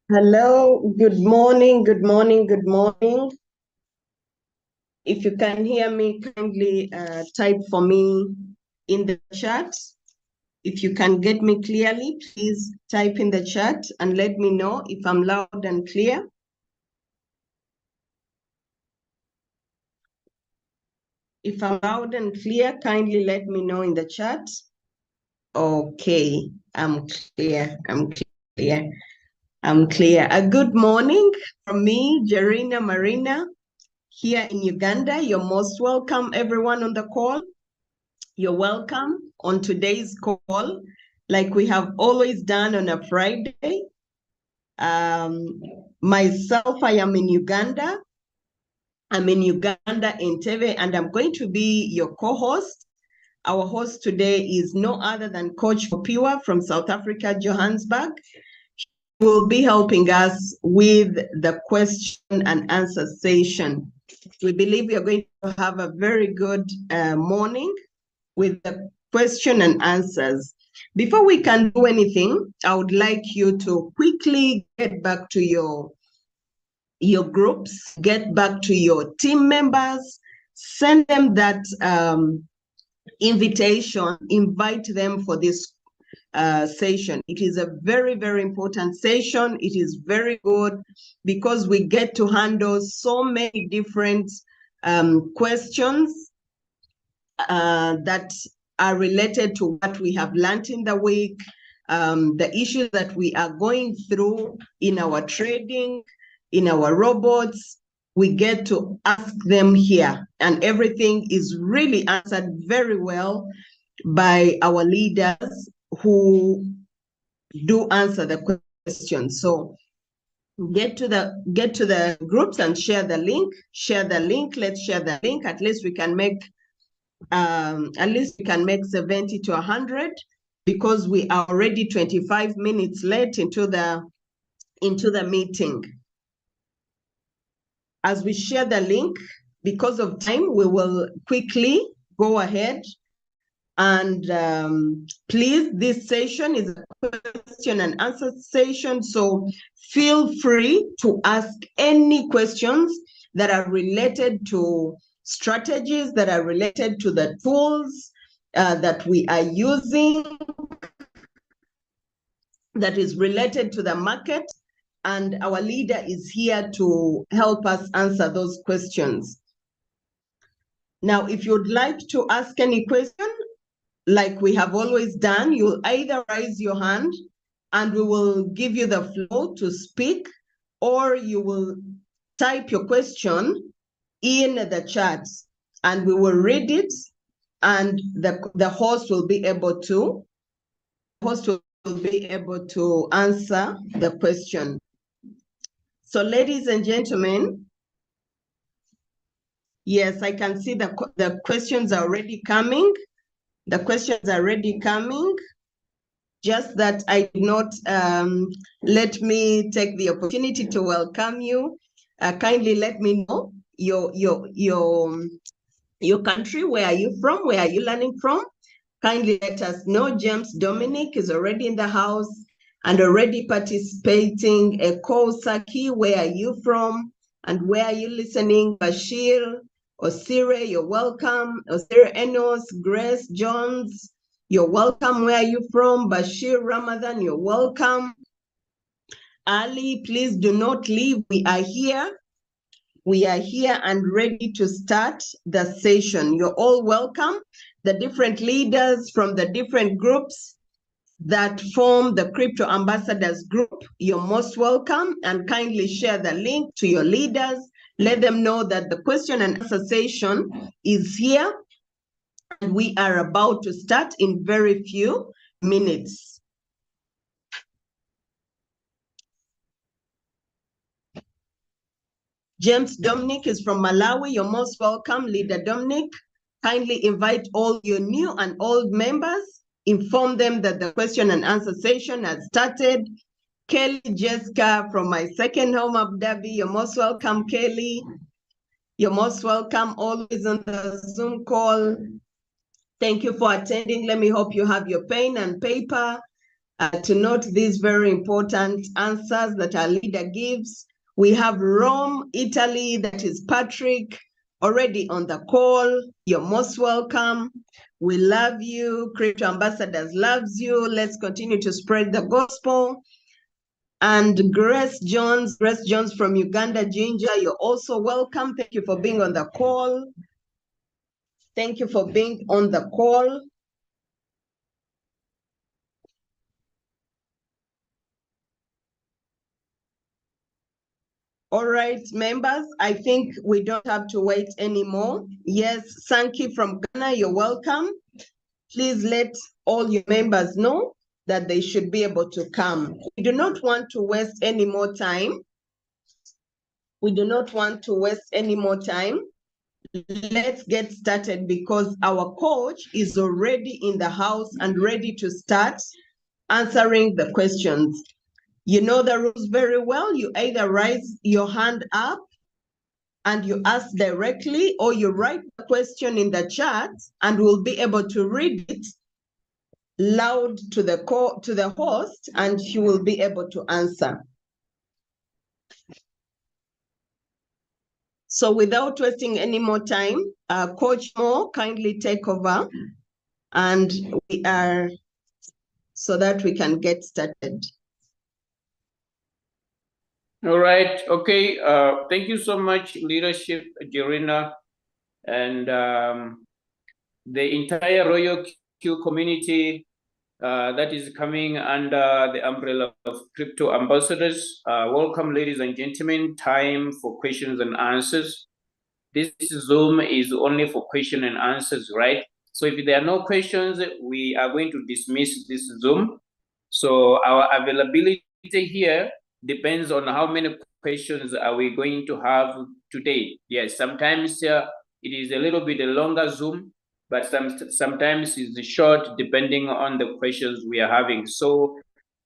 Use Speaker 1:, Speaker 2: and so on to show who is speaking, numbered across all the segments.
Speaker 1: Hello, good morning, good morning, good morning. If you can hear me, kindly type for me in the chat. If you can get me clearly, please type in the chat and let me know if I'm loud and clear. If I'm loud and clear, kindly let me know in the chat. Okay, I'm clear, I'm clear, I'm clear. A good morning from me, Jerina Marina, here in Uganda. You're most welcome, everyone on the call. You're welcome on today's call, like we have always done on a Friday. Myself, I am in Uganda. I'm in Uganda, Entebbe, and I'm going to be your co-host. Our host today is no other than Coach Mopiiwa from South Africa, Johannesburg. He will be helping us with the question and answer session. We believe we are going to have a very good morning with the question and answers. Before we can do anything, I would like you to quickly get back to your groups, get back to your team members, send them that invitation, invite them for this session. It is a very, very important session. It is very good because we get to handle so many different questions that are related to what we have learned in the week, the issues that we are going through in our trading, in our robots. We get to ask them here, and everything is really answered very well by our leaders who do answer the questions. So get to the groups and share the link. Share the link. Let's share the link. At least we can make 70 to 100 because we are already 25 minutes late into the meeting. As we share the link, because of time, we will quickly go ahead and please, this session is a question and answer session, so feel free to ask any questions that are related to strategies, that are related to the tools that we are using, that is related to the market, and our leader is here to help us answer those questions. Now, if you'd like to ask any question, like we have always done, you'll either raise your hand and we will give you the floor to speak, or you will type your question in the chat and we will read it, and the host will be able to answer the question. So ladies and gentlemen, yes, I can see the questions are already coming. The questions are already coming. Just that I did not let me take the opportunity to welcome you. Kindly let me know your country. Where are you from? Where are you learning from? Kindly let us know. James Dominic is already in the house and already participating. Eko Saki, where are you from? And where are you listening? Bashir, Osire, you're welcome. Osire Enos, Grace Jones, you're welcome. Where are you from? Bashir Ramadan, you're welcome. Ali, please do not leave. We are here. We are here and ready to start the session. You're all welcome. The different leaders from the different groups that form the Crypto Ambassadors group, you're most welcome, and kindly share the link to your leaders. Let them know that the question and answer session is here and we are about to start in very few minutes. James Dominic is from Malawi. You're most welcome, Leader Dominic. Kindly invite all your new and old members. Inform them that the question and answer session has started. Kelly Jessica from my second home, Abu Dhabi. You're most welcome, Kelly. You're most welcome, always on the Zoom call. Thank you for attending. Let me hope you have your pen and paper to note these very important answers that our leader gives. We have Rome, Italy, that is Patrick, already on the call. You're most welcome. We love you. Crypto Ambassadors loves you. Let's continue to spread the gospel. And Grace Jones from Uganda, Ginger, you're also welcome. Thank you for being on the call. Thank you for being on the call. All right, members, I think we don't have to wait anymore. Yes, Sanki from Ghana, you're welcome. Please let all your members know that they should be able to come. We do not want to waste any more time. We do not want to waste any more time. Let's get started because our coach is already in the house and ready to start answering the questions. You know the rules very well. You either raise your hand up and you ask directly, or you write the question in the chat and we'll be able to read it loud to the host and he will be able to answer. So without wasting any more time, Coach Mo, kindly take over and so that we can get started.
Speaker 2: All right. Okay. Thank you so much, Leadership, Jerina, and the entire Royal Q community that is coming under the umbrella of Crypto Ambassadors. Welcome, ladies and gentlemen. Time for questions and answers. This Zoom is only for question and answers, right? So if there are no questions, we are going to dismiss this Zoom. So our availability here depends on how many questions are we going to have today. Yes, sometimes it is a little bit a longer Zoom, but sometimes it's short depending on the questions we are having. So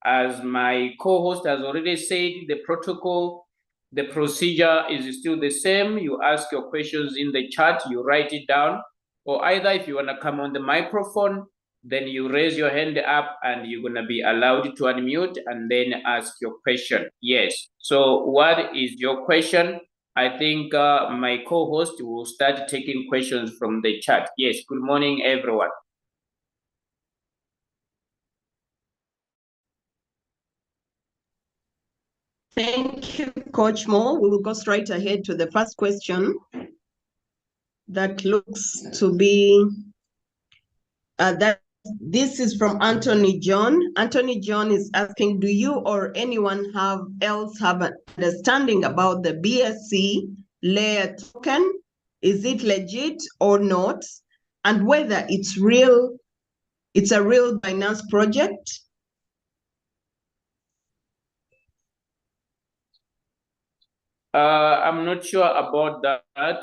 Speaker 2: as my co-host has already said, the protocol, the procedure is still the same. You ask your questions in the chat, you write it down, or either if you want to come on the microphone, then you raise your hand up and you're going to be allowed to unmute and then ask your question. Yes. So what is your question? I think my co-host will start taking questions from the chat. Yes. Good morning, everyone.
Speaker 1: Thank you, Coach Mo. We will go straight ahead to the first question that looks to be that this is from Anthony John. Anthony John is asking, do you or anyone else have an understanding about the BSC layer token? Is it legit or not? And whether it's a real Binance project?
Speaker 2: I'm not sure about that.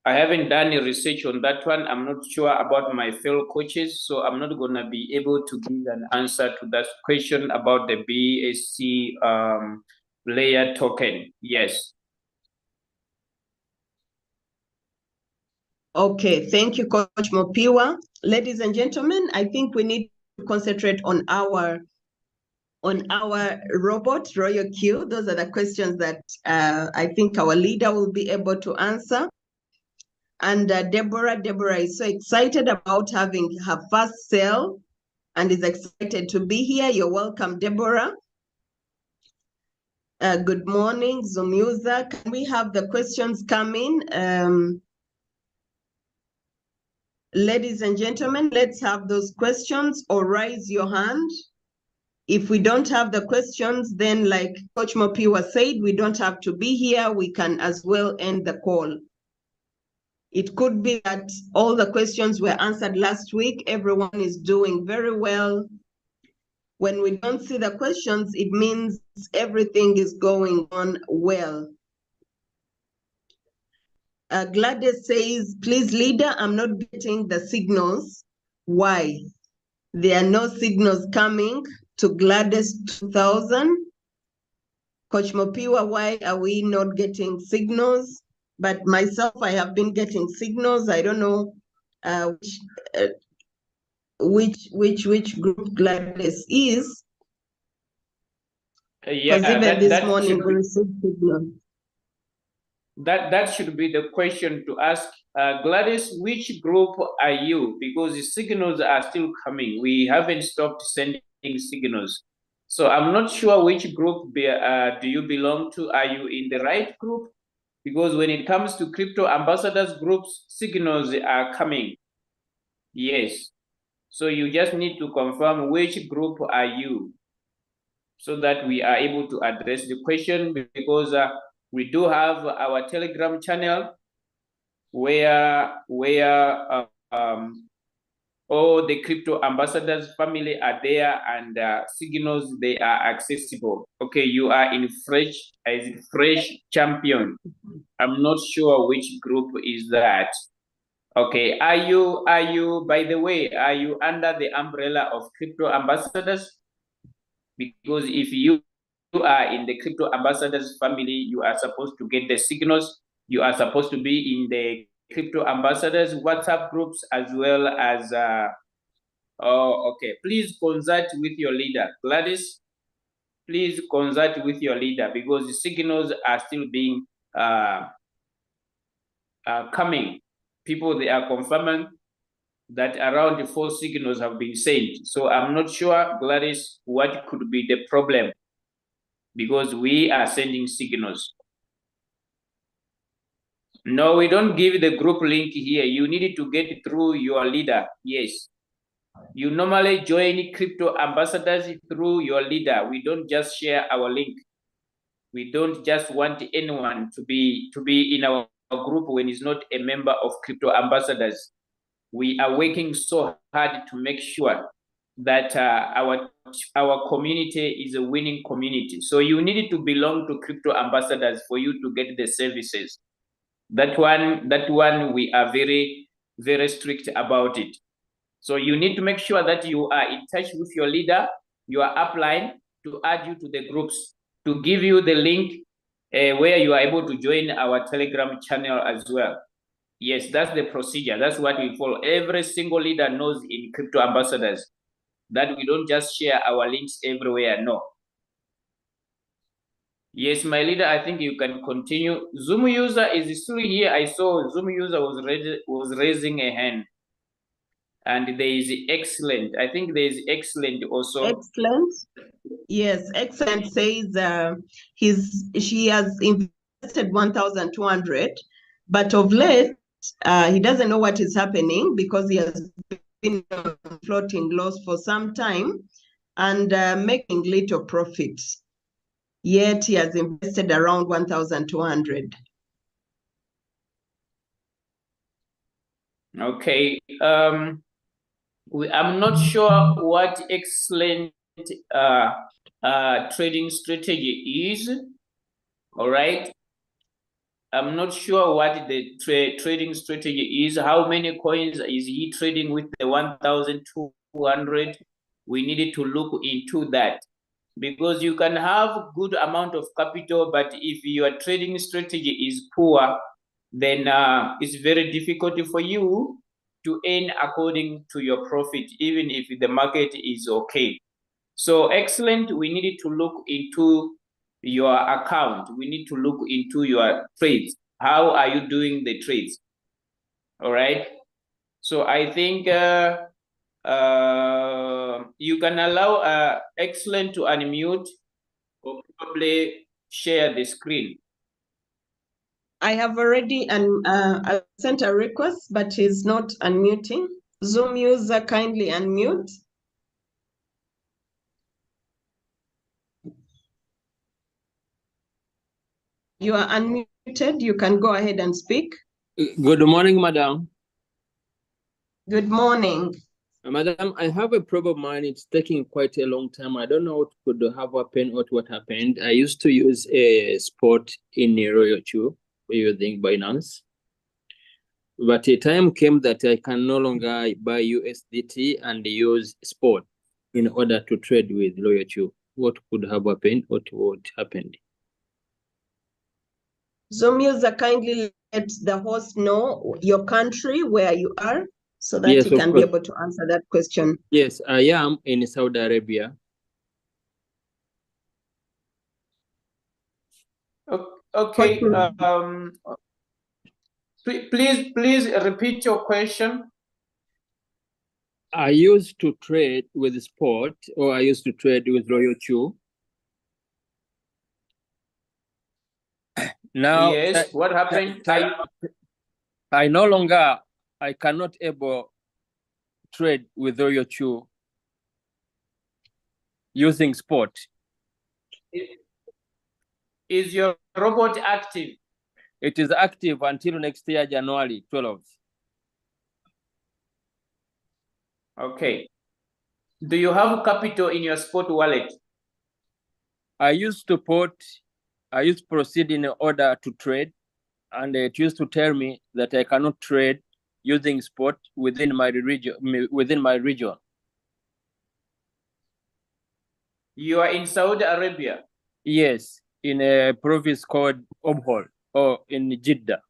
Speaker 2: I haven't done any research on that one. I'm not sure about my fellow coaches, so I'm not going to be able to give an answer to that question about the BSC layer token. Yes.
Speaker 1: Okay, thank you, Coach Mopiiwa. Ladies and gentlemen, I think we need to concentrate on our robot, Royal Q. Those are the questions that I think our leader will be able to answer. And Deborah is so excited about having her first sale and is excited to be here. You're welcome, Deborah. Good morning, Zoom user. Can we have the questions coming? Ladies and gentlemen, let's have those questions or raise your hand. If we don't have the questions, then like Coach Mopiiwa said, we don't have to be here. We can as well end the call. It could be that all the questions were answered last week. Everyone is doing very well. When we don't see the questions, it means everything is going on well. Gladys says, please leader, I'm not getting the signals. Why? There are no signals coming to Gladys 2000. Coach Mopiiwa, why are we not getting signals? But myself, I have been getting signals. I don't know which group Gladys is. Because
Speaker 2: Yeah,
Speaker 1: even this
Speaker 2: that
Speaker 1: morning
Speaker 2: should
Speaker 1: we
Speaker 2: be,
Speaker 1: received signal.
Speaker 2: that should be the question to ask. Gladys, which group are you? Because the signals are still coming. We haven't stopped sending signals. So I'm not sure which group do you belong to. Are you in the right group? Because when it comes to crypto ambassadors groups, signals are coming. Yes. So you just need to confirm which group are you, so that we are able to address the question, because we do have our Telegram channel where all the crypto ambassadors family are there, and signals, they are accessible. Okay, you are in fresh champion. I'm not sure which group is that. Okay, are you, by the way, are you under the umbrella of crypto ambassadors? Because if you are in the crypto ambassadors family, you are supposed to get the signals. You are supposed to be in the crypto ambassadors WhatsApp groups, as well as oh, okay. Please consult with your leader. Gladys, please consult with your leader, because the signals are still being coming. People, they are confirming that around 4 signals have been sent. So I'm not sure, Gladys, what could be the problem, because we are sending signals. No, we don't give the group link here. You need to get it through your leader. Yes. You normally join crypto ambassadors through your leader. We don't just share our link. We don't just want anyone to be in our group when he's not a member of crypto ambassadors. We are working so hard to make sure that our community is a winning community. So you need to belong to crypto ambassadors for you to get the services. That one we are very, very strict about it. So you need to make sure that you are in touch with your leader, your upline, to add you to the groups, to give you the link where you are able to join our Telegram channel as well. Yes, that's the procedure. That's what we follow. Every single leader knows in crypto ambassadors that we don't just share our links everywhere. No. Yes, my leader, I think you can continue. Zoom user is still here. I saw Zoom user was raising a hand. And there is excellent. I think there is excellent also.
Speaker 1: Excellent. Yes, excellent says she has invested 1,200, but of late he doesn't know what is happening, because he has been on floating loss for some time and making little profits. Yet he has invested around 1,200.
Speaker 2: Okay. I'm not sure what excellent trading strategy is. All right. I'm not sure what the trading strategy is. How many coins is he trading with the 1,200? We needed to look into that, because you can have good amount of capital, but if your trading strategy is poor, then it's very difficult for you to earn according to your profit, even if the market is okay. So excellent, we needed to look into your account. We need to look into your trades. How are you doing the trades? All right. So I think you can allow excellent to unmute, or probably share the screen.
Speaker 1: I have already sent a request, but he's not unmuting. Zoom user, kindly unmute. You are unmuted. You can go ahead and speak.
Speaker 3: Good morning, madam.
Speaker 1: Good morning.
Speaker 3: Madam, I have a problem, and it's taking quite a long time. I don't know what could have happened or what happened. I used to use a spot in Royal using Binance. But a time came that I can no longer buy USDT and use spot in order to trade with Loyal. What could have happened? What happened?
Speaker 1: Zoom user, kindly let the host know your country, where you are. so that
Speaker 3: Yes,
Speaker 1: he
Speaker 3: of
Speaker 1: can be
Speaker 3: course.
Speaker 1: able to answer that question.
Speaker 3: Yes, I am in Saudi Arabia.
Speaker 2: Okay.
Speaker 1: Question.
Speaker 2: Please repeat your question.
Speaker 3: I used to trade with sport, or I used to trade with Royal Chu. Now,
Speaker 2: Yes, what happened?
Speaker 3: I no longer, I cannot able trade with Royal Chu using sport.
Speaker 2: Is your robot active?
Speaker 3: It is active until next year, January 12th.
Speaker 2: Okay. Do you have capital in your spot wallet?
Speaker 3: I used to proceed in order to trade, and it used to tell me that I cannot trade using sport within my region.
Speaker 2: You are in Saudi Arabia?
Speaker 3: Yes, in a province called Obhol, or in Jeddah.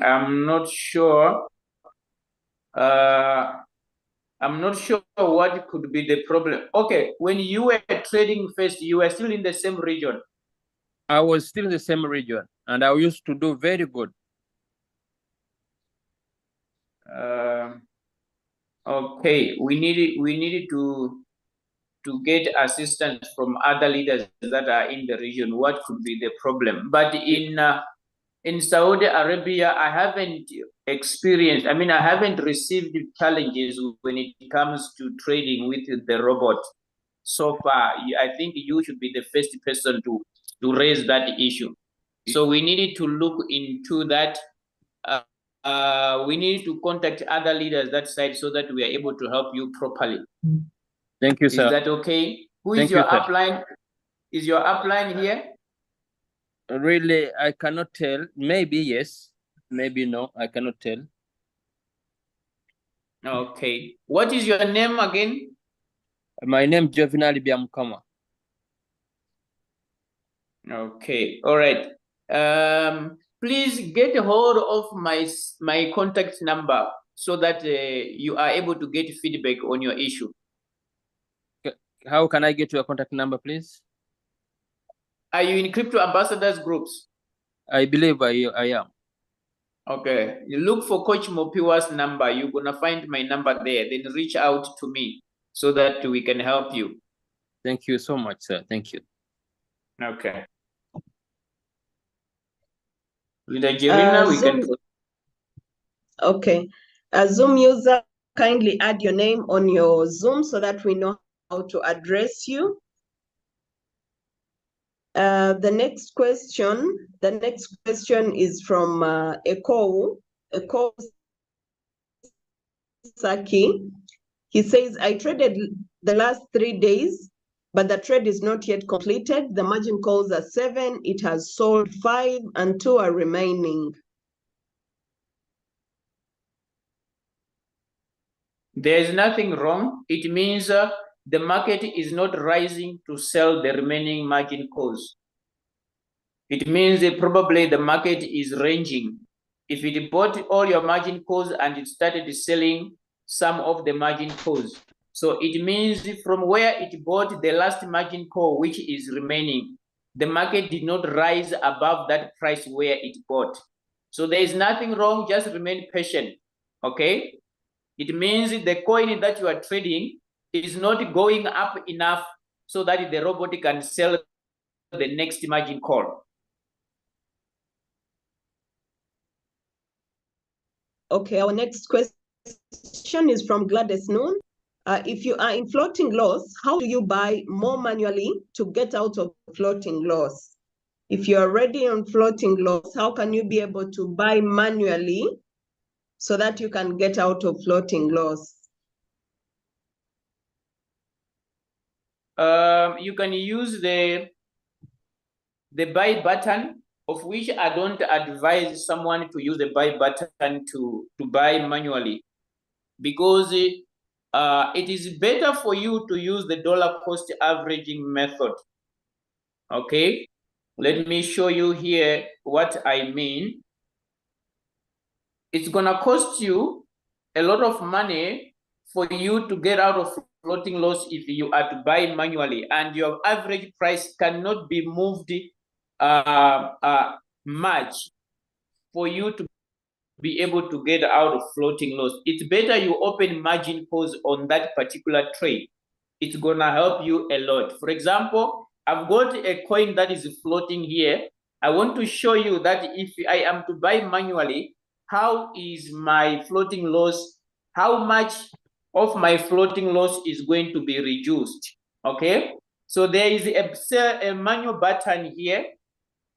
Speaker 2: I'm not sure. I'm not sure what could be the problem. Okay, when you were trading first, you were still in the same region.
Speaker 3: I was still in the same region, and I used to do very good.
Speaker 2: Okay, we needed to get assistance from other leaders that are in the region. What could be the problem? But in Saudi Arabia, I haven't experienced. I mean, I haven't received challenges when it comes to trading with the robot so far. I think you should be the first person to raise that issue. So we needed to look into that. We need to contact other leaders that side so that we are able to help you properly.
Speaker 3: Thank you, sir.
Speaker 2: Is that okay? Who
Speaker 3: Thank
Speaker 2: is your
Speaker 3: you, sir.
Speaker 2: upline? Is your upline here?
Speaker 3: Really, I cannot tell. Maybe yes, maybe no. I cannot tell.
Speaker 2: Okay. What is your name again?
Speaker 3: My name is Jovinali Biamkama.
Speaker 2: Okay. All right. Please get hold of my contact number so that you are able to get feedback on your issue.
Speaker 3: How can I get your contact number, please?
Speaker 2: Are you in crypto ambassadors groups?
Speaker 3: I believe I am.
Speaker 2: Okay. You look for Coach Mopiiwa's number. You're gonna find my number there. Then reach out to me so that we can help you.
Speaker 3: Thank you so much, sir. Thank you.
Speaker 2: Okay. Leader Jerina, we can.
Speaker 1: Okay. Zoom user, kindly add your name on your Zoom so that we know how to address you. The next question is from Eko Saki. He says, I traded the last 3 days, but the trade is not yet completed. The margin calls are 7. It has sold 5 and 2 are remaining.
Speaker 2: There is nothing wrong. It means the market is not rising to sell the remaining margin calls. It means that probably the market is ranging. If it bought all your margin calls and it started selling some of the margin calls, so it means from where it bought the last margin call, which is remaining, the market did not rise above that price where it bought. So there is nothing wrong, just remain patient, okay? It means the coin that you are trading is not going up enough so that the robot can sell the next margin call.
Speaker 1: Okay, our next question is from Gladys Noon. If you are in floating loss, how do you buy more manually to get out of floating loss? If you're already on floating loss, how can you be able to buy manually so that you can get out of floating loss?
Speaker 2: You can use the buy button, of which I don't advise someone to use the buy button to buy manually, because it is better for you to use the dollar cost averaging method. Okay, let me show you here what I mean. it's gonna cost you a lot of money for you to get out of floating loss if you are to buy manually, and your average price cannot be moved much for you to be able to get out of floating loss. It's better you open margin calls on that particular trade. It's gonna help you a lot. For example, I've got a coin that is floating here. I want to show you that if I am to buy manually, how is my floating loss, how much of my floating loss is going to be reduced, okay? So there is a manual button here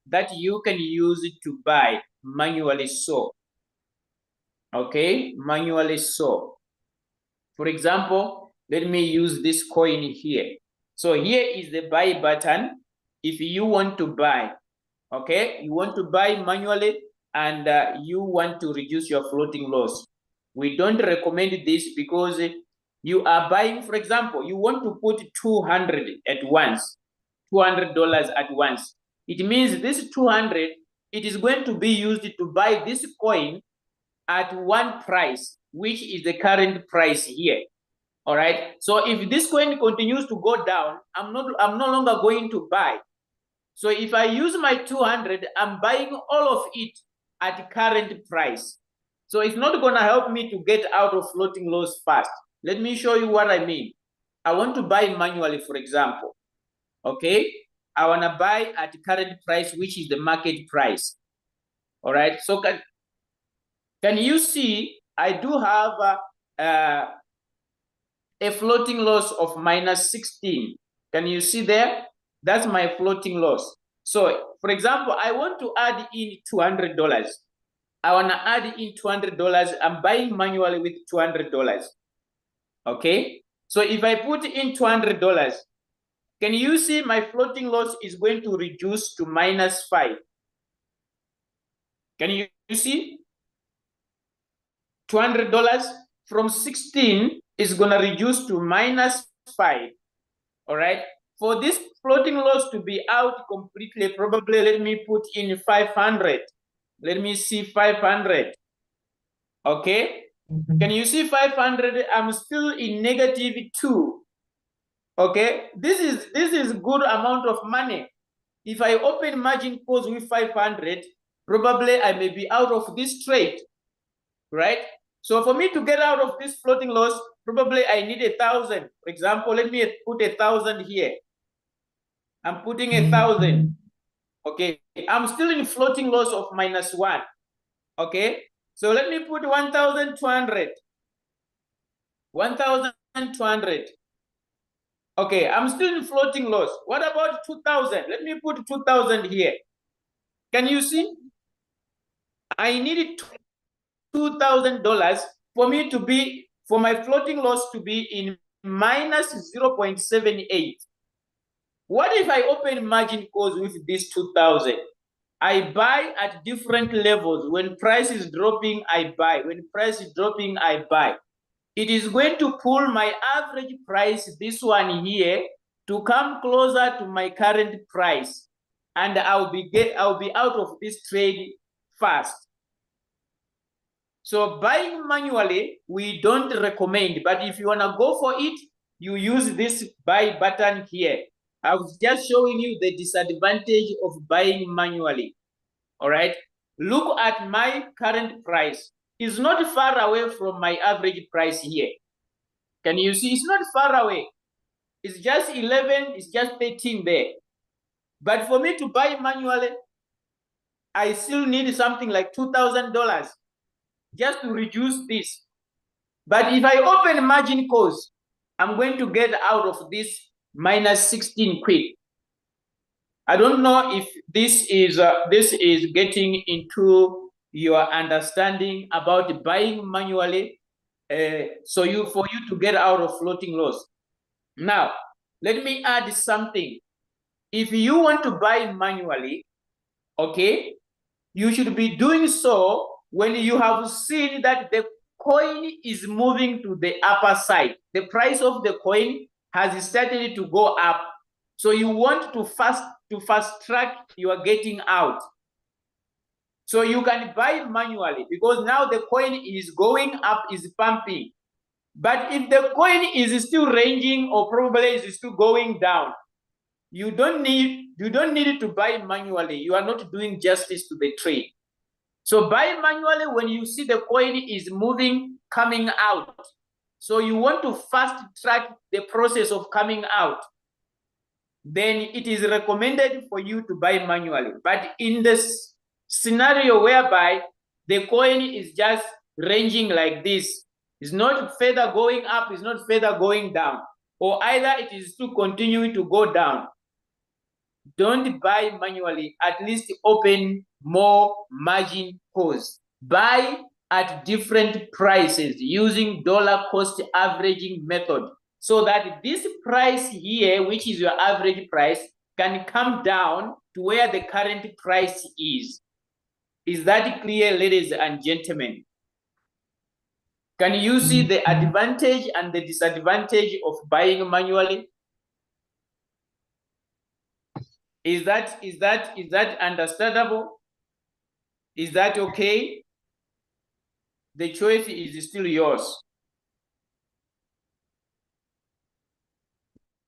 Speaker 2: that you can use to buy manually so. Okay, manually so. For example, let me use this coin here. So here is the buy button. If you want to buy, okay, you want to buy manually and you want to reduce your floating loss. We don't recommend this because you are buying, for example, you want to put 200 at once, $200 at once. It means this 200, it is going to be used to buy this coin at one price, which is the current price here. All right. So if this coin continues to go down, I'm no longer going to buy. So if I use my 200, I'm buying all of it at current price. So it's not going to help me to get out of floating loss fast. Let me show you what I mean. I want to buy manually, for example. Okay. I want to buy at the current price, which is the market price. All right. So can you see I do have a floating loss of minus 16. Can you see there? That's my floating loss. So, for example, I want to add in $200. I want to add in $200. I'm buying manually with $200. Okay? So if I put in $200, can you see my floating loss is going to reduce to minus 5? Can you see? $200 from 16 is going to reduce to minus 5. All right. For this floating loss to be out completely, probably let me put in 500. Let me see 500. Okay. Can you see 500? I'm still in negative 2. Okay. This is good amount of money. If I open margin calls with 500, probably I may be out of this trade. Right? So for me to get out of this floating loss, probably I need 1,000. For example, let me put 1,000 here. I'm putting 1,000. Okay, I'm still in floating loss of minus 1. Okay, so let me put 1,200. 1,200. Okay, I'm still in floating loss. What about 2,000? Let me put 2,000 here. Can you see? I need $2,000 for me to be, for my floating loss to be in minus 0.78. What if I open margin calls with this 2,000? I buy at different levels. When price is dropping, I buy. When price is dropping, I buy. It is going to pull my average price, this one here, to come closer to my current price. And I'll be out of this trade fast. So buying manually, we don't recommend, but if you want to go for it, you use this buy button here. I was just showing you the disadvantage of buying manually. All right. Look at my current price. It's not far away from my average price here. Can you see? It's not far away. It's just 11, it's just 13 there. But for me to buy manually, I still need something like $2,000 just to reduce this. But if I open margin calls, I'm going to get out of this minus 16 quick. I don't know if this is getting into your understanding about buying manually, for you to get out of floating loss. Now, let me add something. If you want to buy manually, okay, you should be doing so when you have seen that the coin is moving to the upper side. The price of the coin has started to go up. So you want to fast track your getting out. So you can buy manually because now the coin is going up, is pumping. But if the coin is still ranging or probably is still going down, you don't need to buy manually. You are not doing justice to the trade. So buy manually when you see the coin is moving, coming out. So you want to fast track the process of coming out, then it is recommended for you to buy manually. But in this scenario whereby the coin is just ranging like this, it's not further going up, it's not further going down, or either it is still continuing to go down, don't buy manually. At least open more margin calls. Buy at different prices using dollar cost averaging method, so that this price here, which is your average price, can come down to where the current price is. Is that clear, ladies and gentlemen? Can you see the advantage and the disadvantage of buying manually? Is that understandable? Is that okay? The choice is still yours.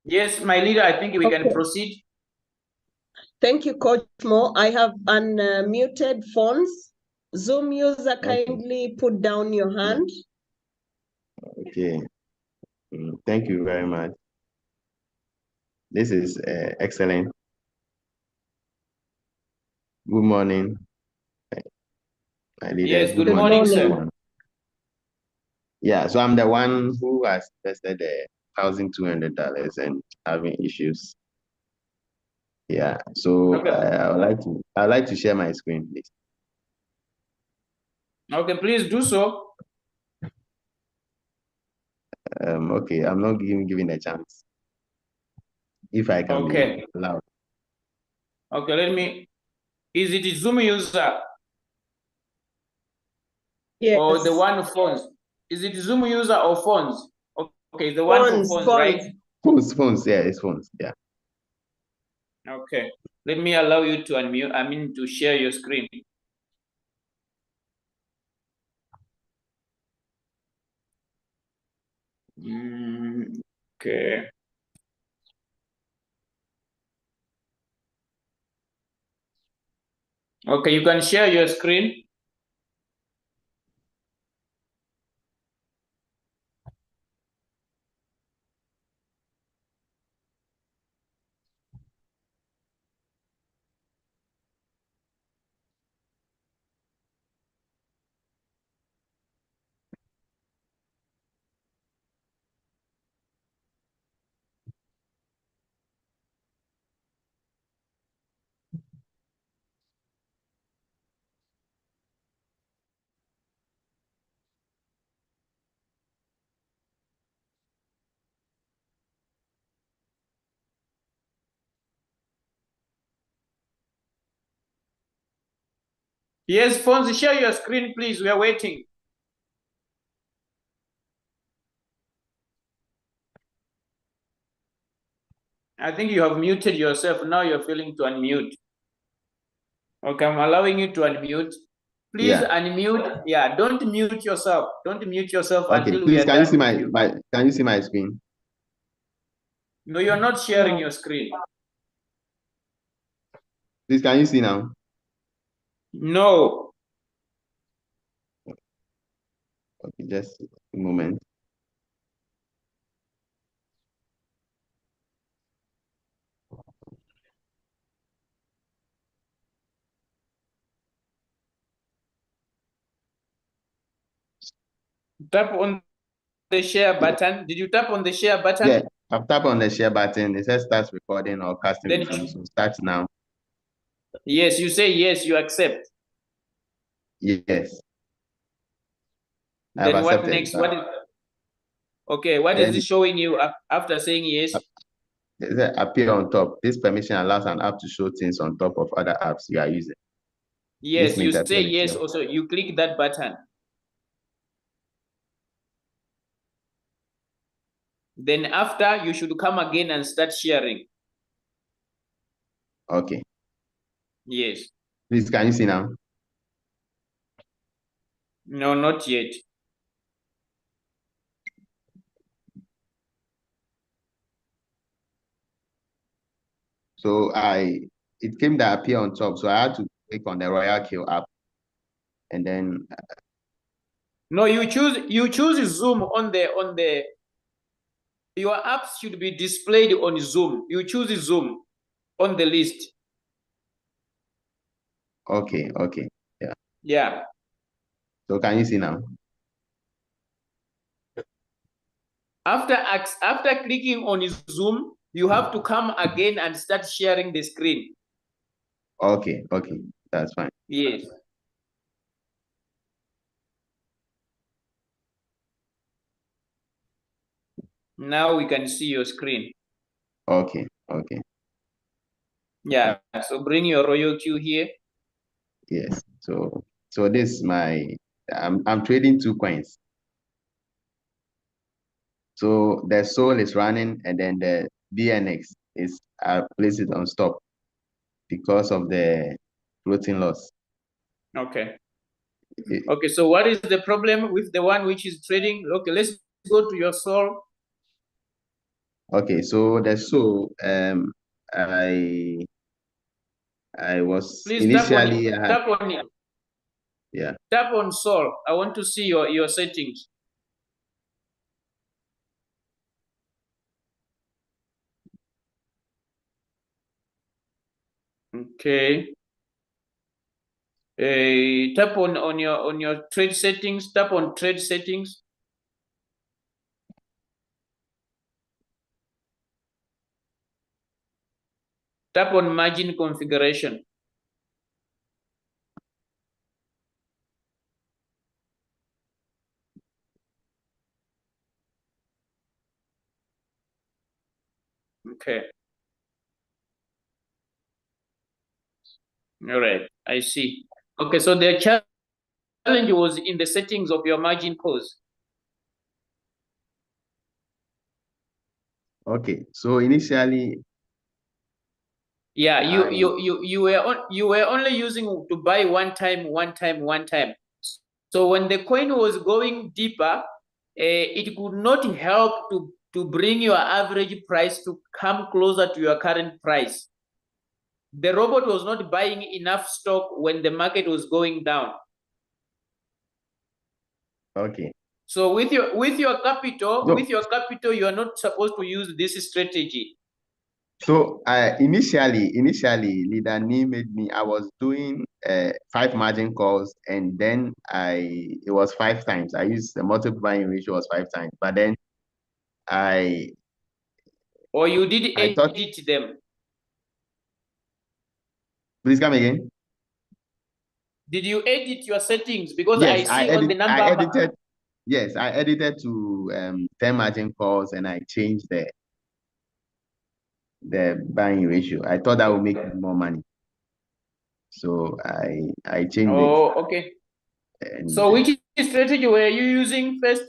Speaker 2: Yes, my leader, I think we can proceed.
Speaker 1: Thank you, Coach Mo. I have unmuted phones. Zoom user, kindly put down your hand.
Speaker 4: Okay. Thank you very much. This is excellent. Good morning.
Speaker 2: Yes, good morning, sir.
Speaker 4: Yeah, so I'm the one who has invested $1,200 and having issues. Yeah, so
Speaker 2: Okay.
Speaker 4: I'd like to share my screen, please.
Speaker 2: Okay, please do so.
Speaker 4: Okay, I'm not giving a chance. If I can be allowed.
Speaker 2: Okay, is it Zoom user?
Speaker 1: Yes.
Speaker 2: Or the one phones? Is it Zoom user or phones? Okay, the one for phones, right?
Speaker 4: Phones, yeah, it's phones, yeah.
Speaker 2: Okay, let me allow you to unmute, to share your screen. Okay. Okay, you can share your screen. Yes, phones, share your screen, please. We are waiting. I think you have muted yourself. Now you're failing to unmute. Okay, I'm allowing you to unmute. Please unmute. Yeah, don't mute yourself. Don't mute yourself until we are done.
Speaker 4: Can you see my screen?
Speaker 2: No, you're not sharing your screen.
Speaker 4: Please, can you see now?
Speaker 2: No.
Speaker 4: Okay, just a moment.
Speaker 2: Tap on the share button. Did you tap on the share button?
Speaker 4: Yeah, I've tapped on the share button. It says start recording or casting review. So start now.
Speaker 2: Yes, you say yes, you accept.
Speaker 4: Yes.
Speaker 2: Then what next? What is it showing you after saying yes?
Speaker 4: It says appear on top. This permission allows an app to show things on top of other apps you are using.
Speaker 2: Yes, you say yes. Also, you click that button. Then after, you should come again and start sharing.
Speaker 4: Okay.
Speaker 2: Yes.
Speaker 4: Please, can you see now?
Speaker 2: No, not yet.
Speaker 4: So it came that appear on top. So I had to click on the Royal Kill app, and then
Speaker 2: No, you choose Zoom on the your apps should be displayed on Zoom. You choose Zoom on the list.
Speaker 4: okay, yeah.
Speaker 2: Yeah.
Speaker 4: So can you see now?
Speaker 2: After clicking on Zoom, you have to come again and start sharing the screen.
Speaker 4: Okay, that's fine.
Speaker 2: Yes. Now we can see your screen.
Speaker 4: Okay.
Speaker 2: Yeah. So bring your Royal Q here.
Speaker 4: Yes. So this is my I'm trading 2 coins. So the soul is running, and then the BNX is I place it on stop because of the floating loss.
Speaker 2: Okay. Okay, so what is the problem with the one which is trading? Okay, let's go to your soul.
Speaker 4: Okay, so the soul I was
Speaker 2: Please
Speaker 4: initially
Speaker 2: tap on it.
Speaker 4: Yeah.
Speaker 2: Tap on soul. I want to see your settings. Okay. Tap on your trade settings. Tap on trade settings. Tap on margin configuration. Okay. All right, I see. Okay, so the challenge was in the settings of your margin calls.
Speaker 4: Okay, so initially,
Speaker 2: yeah, you were only using to buy one time. So when the coin was going deeper, it could not help to bring your average price to come closer to your current price. The robot was not buying enough stock when the market was going down.
Speaker 4: okay.
Speaker 2: So with your capital, you are not supposed to use this strategy.
Speaker 4: So initially, Leader Nee made me. I was doing 5 margin calls, and then it was 5 times. I used the multiplying ratio was 5 times, but then
Speaker 2: or you did
Speaker 4: I thought.
Speaker 2: edit them.
Speaker 4: Please come again.
Speaker 2: Did you edit your settings? Because
Speaker 4: Yes,
Speaker 2: I see on the number.
Speaker 4: I edited. Yes, I edited to 10 margin calls, and I changed the buying ratio. I thought that would make me more money. So I changed it.
Speaker 2: Oh, okay.
Speaker 4: And
Speaker 2: so which strategy were you using first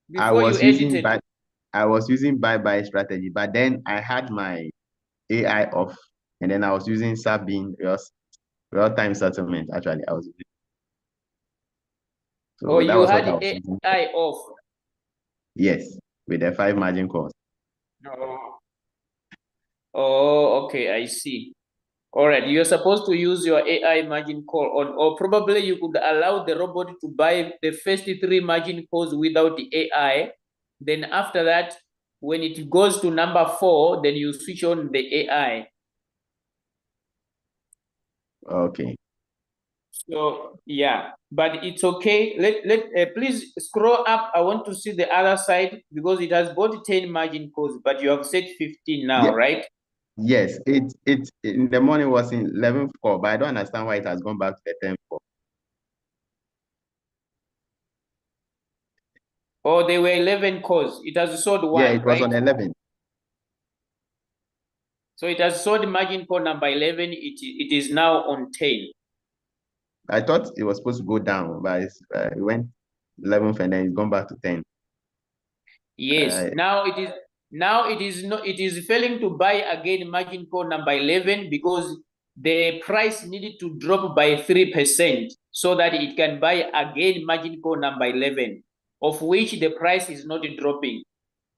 Speaker 2: before you edited?
Speaker 4: I was using buy strategy, but then I had my AI off, and then I was using Sabine real-time settlement. Actually, I was using. So that
Speaker 2: you
Speaker 4: was
Speaker 2: had
Speaker 4: what I was using.
Speaker 2: AI off.
Speaker 4: Yes, with the 5 margin calls.
Speaker 2: Oh, okay, I see. All right, you're supposed to use your AI margin call on, or probably you could allow the robot to buy the first 3 margin calls without the AI. Then after that, when it goes to number 4, then you switch on the AI.
Speaker 4: Okay.
Speaker 2: So yeah, but it's okay. Please scroll up. I want to see the other side because it has got 10 margin calls, but you have set 15 now,
Speaker 4: Yeah.
Speaker 2: right?
Speaker 4: Yes, it in the morning was in 11.4, but I don't understand why it has gone back to the 10.4.
Speaker 2: Oh, they were 11 calls. It has sold one,
Speaker 4: Yeah, it was
Speaker 2: right?
Speaker 4: on 11.
Speaker 2: So it has sold margin call number 11. It is now on 10.
Speaker 4: I thought it was supposed to go down, but it went 11th, and then it's gone back to 10.
Speaker 2: Yes. Now it is failing to buy again margin call number 11 because the price needed to drop by 3%. so that it can buy again margin call number 11, of which the price is not dropping.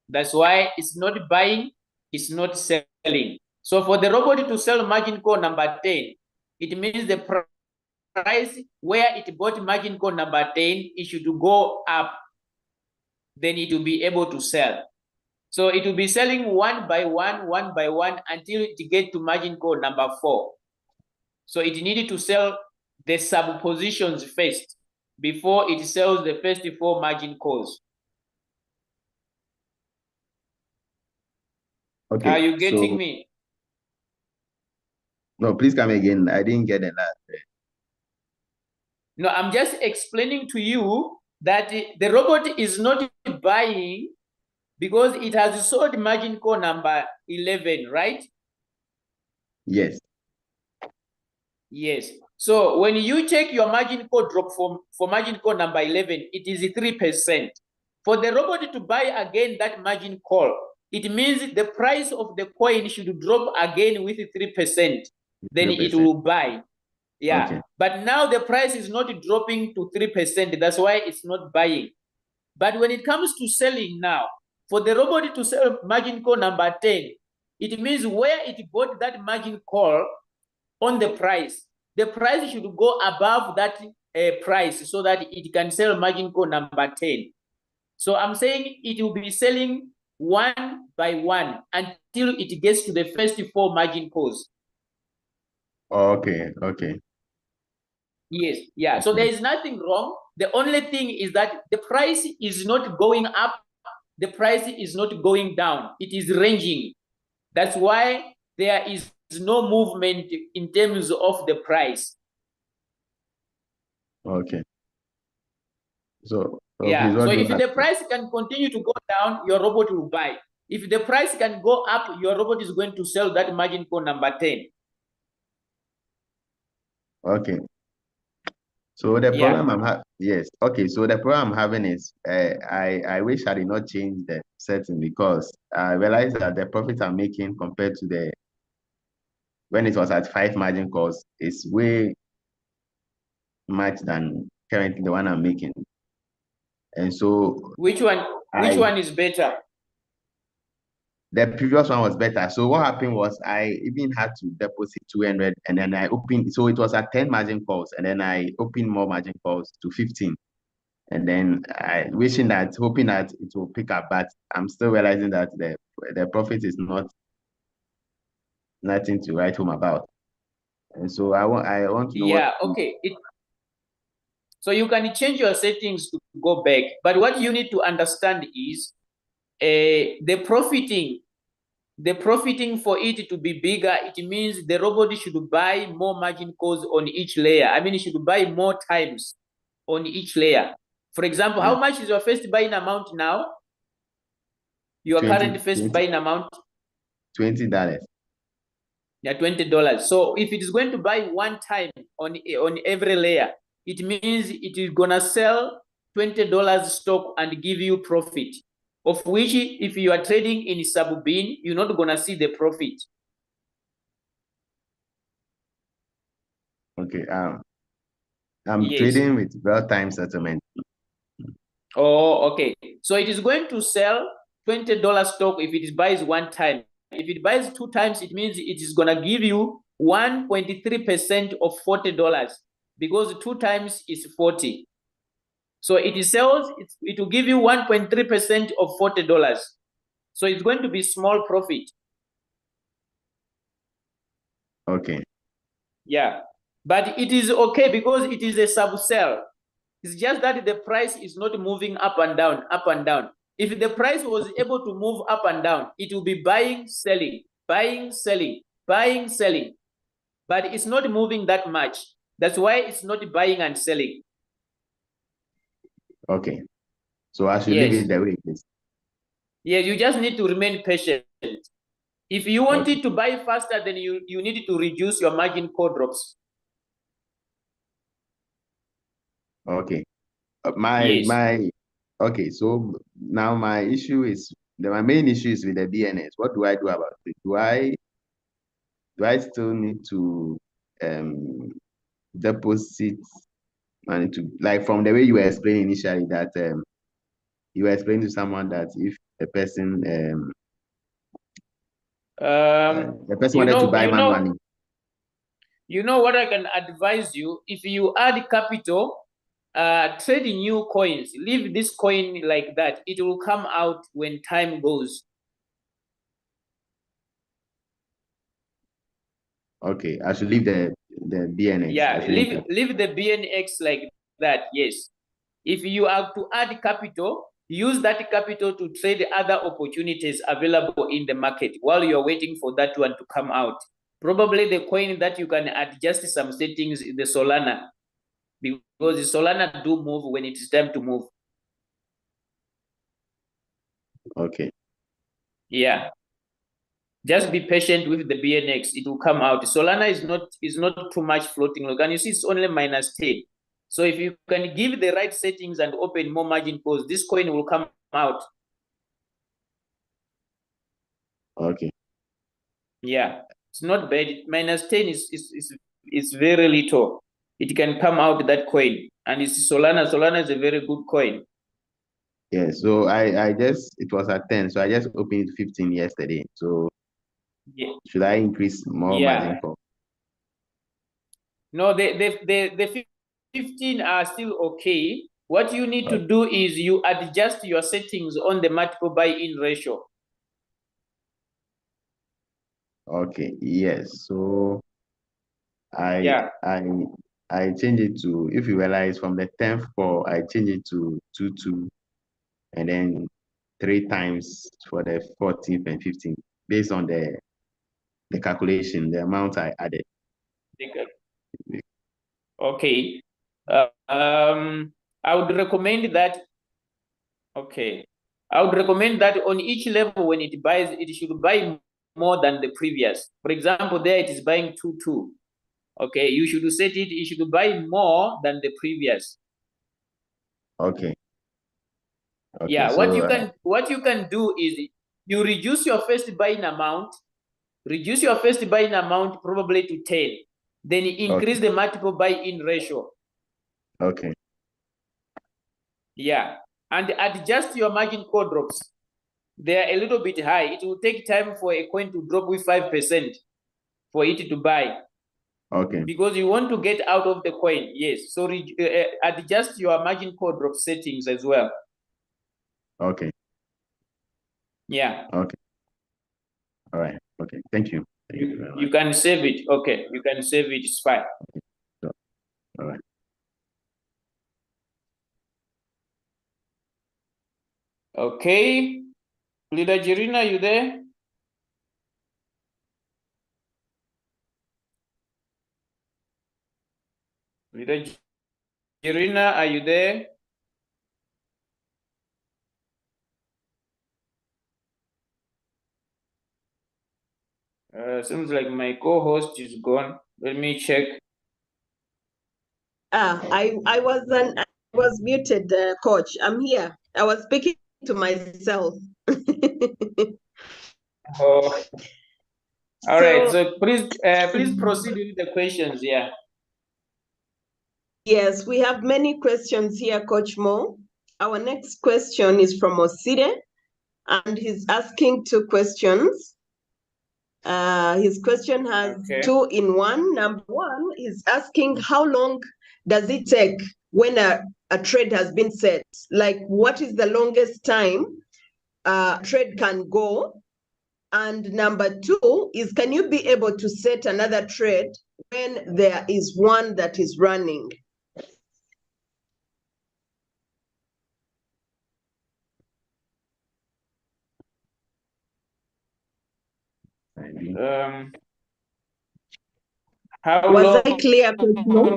Speaker 2: That's why it's not buying, it's not selling. So for the robot to sell margin call number 10, it means the price where it bought margin call number 10, it should go up. Then it will be able to sell. So it will be selling one by one until it get to margin call number 4. So it needed to sell the sub positions first before it sells the first 4 margin calls.
Speaker 4: Okay.
Speaker 2: Are you getting me?
Speaker 4: No, please come again. I didn't get it last.
Speaker 2: No, I'm just explaining to you that the robot is not buying because it has sold margin call number 11, right?
Speaker 4: Yes.
Speaker 2: Yes. So when you check your margin call drop for margin call number 11, it is 3%. For the robot to buy again that margin call, it means the price of the coin should drop again with 3%. Then
Speaker 4: 3%.
Speaker 2: it will buy. Yeah.
Speaker 4: Okay.
Speaker 2: But now the price is not dropping to 3%. That's why it's not buying. But when it comes to selling now, for the robot to sell margin call number 10, it means where it bought that margin call on the price should go above that price so that it can sell margin call number 10. So I'm saying it will be selling one by one until it gets to the first 4 margin calls.
Speaker 4: Okay. Okay.
Speaker 2: Yes, yeah. So there is nothing wrong. The only thing is that the price is not going up, the price is not going down. It is ranging. That's why there is no movement in terms of the price.
Speaker 4: Okay. So
Speaker 2: Yeah.
Speaker 4: please, what
Speaker 2: So
Speaker 4: do you
Speaker 2: if
Speaker 4: have
Speaker 2: the
Speaker 4: to-
Speaker 2: price can continue to go down, your robot will buy. If the price can go up, your robot is going to sell that margin call number 10.
Speaker 4: Okay. So the
Speaker 2: Yeah.
Speaker 4: problem I'm having, yes. Okay. So the problem I'm having is, I wish I did not change the setting because I realized that the profit I'm making compared to the when it was at 5 margin calls is way much than currently the one I'm making. And so
Speaker 2: Which one is better?
Speaker 4: the previous one was better. So what happened was I even had to deposit 200 and then I opened, so it was at 10 margin calls and then I opened more margin calls to 15. And then I hoping that it will pick up, but I'm still realizing that the profit is nothing to write home about. And so I want to know
Speaker 2: Yeah, okay. So you can change your settings to go back. But what you need to understand is the profiting for it to be bigger, it means the robot should buy more margin calls on each layer. I mean, it should buy more times on each layer. For example, how much is your first buying amount now? Your current first buying amount?
Speaker 4: $20.
Speaker 2: Yeah, $20. So if it is going to buy one time on every layer, it means it is gonna sell $20 stock and give you profit. Of which, if you are trading in sub-bin, you're not gonna see the profit.
Speaker 4: Okay. I'm trading with real-time settlement.
Speaker 2: Oh, okay. So it is going to sell $20 stock if it buys one time. If it buys 2 times, it means it is gonna give you 1.3% of $40 because 2 times is 40. So it sells, it will give you 1.3% of $40. So it's going to be small profit.
Speaker 4: Okay.
Speaker 2: Yeah. But it is okay because it is a sub-sell. It's just that the price is not moving up and down, up and down. If the price was able to move up and down, it will be buying, selling, buying, selling, buying, selling. But it's not moving that much. That's why it's not buying and selling.
Speaker 4: Okay. So I should leave it the way it is.
Speaker 2: Yeah, you just need to remain patient. If you want it to buy faster, then you need to reduce your margin call drops.
Speaker 4: Okay. Okay, so now my main issue is with the BNS. What do I do about it? Do I still need to deposit money to, like from the way you were explaining initially, that you were explaining to someone that if the person wanted to buy manually.
Speaker 2: You know what I can advise you? If you add capital, trade new coins. Leave this coin like that. It will come out when time goes.
Speaker 4: Okay, I should leave the BNX.
Speaker 2: Yeah, leave the BNX like that. Yes. If you are to add capital, use that capital to trade other opportunities available in the market while you're waiting for that one to come out. Probably the coin that you can adjust some settings is the Solana, because the Solana do move when it is time to move.
Speaker 4: Okay.
Speaker 2: Yeah. Just be patient with the BNX. It will come out. Solana is not too much floating. Look, and you see it's only -10. So if you can give the right settings and open more margin calls, this coin will come out.
Speaker 4: Okay.
Speaker 2: Yeah, it's not bad. -10 is very little. It can come out that coin, and it's Solana. Solana is a very good coin.
Speaker 4: Yeah. So I just, it was at 10, so I just opened 15 yesterday. So
Speaker 2: yeah,
Speaker 4: should I increase more margin call?
Speaker 2: No, the 15 are still okay. What you need to do is you adjust your settings on the multiple buy-in ratio.
Speaker 4: Okay. Yes. So I change it to, if you realize, from the 10th call, I change it to 2, and then 3 times for the 14th and 15th, based on the calculation, the amount I added.
Speaker 2: Okay. I would recommend that. Okay. I would recommend that on each level, when it buys, it should buy more than the previous. For example, there it is buying 2. Okay, you should set it. You should buy more than the previous.
Speaker 4: Okay.
Speaker 2: Yeah.
Speaker 4: So,
Speaker 2: what you can do is you reduce your first buying amount. Reduce your first buying amount probably to 10. Then increase the multiple buy-in ratio.
Speaker 4: Okay.
Speaker 2: Yeah. And adjust your margin call drops. They are a little bit high. It will take time for a coin to drop with 5% for it to buy.
Speaker 4: Okay.
Speaker 2: Because you want to get out of the coin. Yes. So adjust your margin call drop settings as well.
Speaker 4: Okay.
Speaker 2: Yeah.
Speaker 4: Okay. All right. Okay. Thank you.
Speaker 2: You can save it. Okay. You can save it. It's fine.
Speaker 4: Okay. So, all right.
Speaker 2: Okay. Leader Jirina, you there? Leader Jirina, are you there? Seems like my co-host is gone. Let me check.
Speaker 1: I was muted, coach. I'm here. I was speaking to myself.
Speaker 2: Oh. All right. So please proceed with the questions. Yeah.
Speaker 1: Yes, we have many questions here, Coach Mo. Our next question is from Oside, and he's asking 2 questions. His question has 2 in 1. Number 1, he's asking how long does it take when a trade has been set? Like, what is the longest time a trade can go? And number 2 is, can you be able to set another trade when there is one that is running?
Speaker 2: How
Speaker 1: Was
Speaker 2: long
Speaker 1: I clear?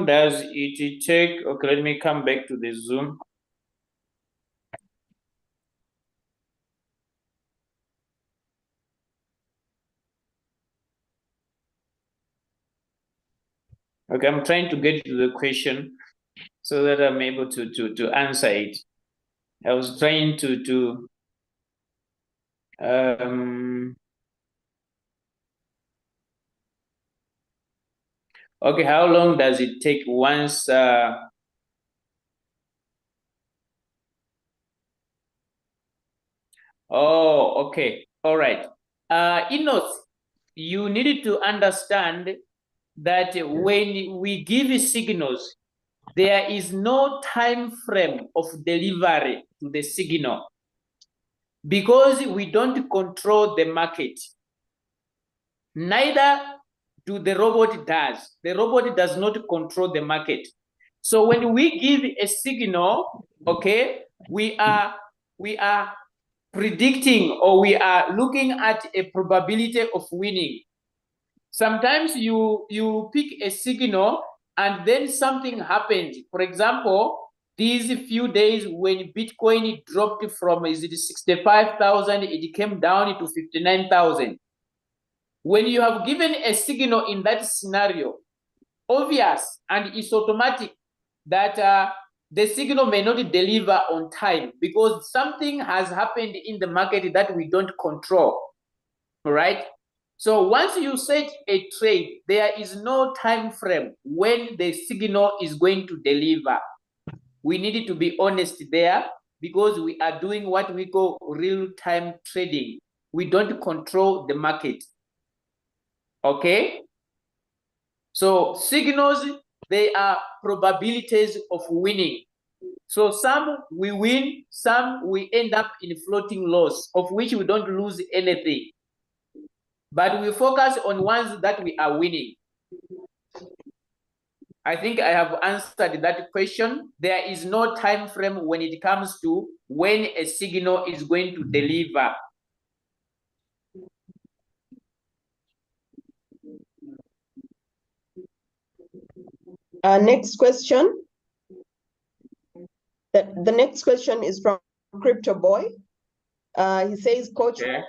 Speaker 2: does it take? Okay, let me come back to the Zoom. Okay, I'm trying to get to the question so that I'm able to answer it. I was trying to okay, how long does it take once Oh, okay. All right. Inos, you need to understand that when we give signals, there is no time frame of delivery to the signal because we don't control the market. Neither do the robot does. The robot does not control the market. So when we give a signal, okay, we are predicting, or we are looking at a probability of winning. Sometimes you pick a signal and then something happens. For example, these few days when Bitcoin dropped from, is it 65,000, it came down to 59,000. When you have given a signal in that scenario, obvious and it's automatic that the signal may not deliver on time because something has happened in the market that we don't control. All right. So once you set a trade, there is no time frame when the signal is going to deliver. We need to be honest there because we are doing what we call real-time trading. We don't control the market. Okay? So signals, they are probabilities of winning. So some we win, some we end up in floating loss, of which we don't lose anything. But we focus on ones that we are winning. I think I have answered that question. There is no time frame when it comes to when a signal is going to deliver.
Speaker 1: Next question. The next question is from Crypto Boy. He says, Coach,
Speaker 2: Okay.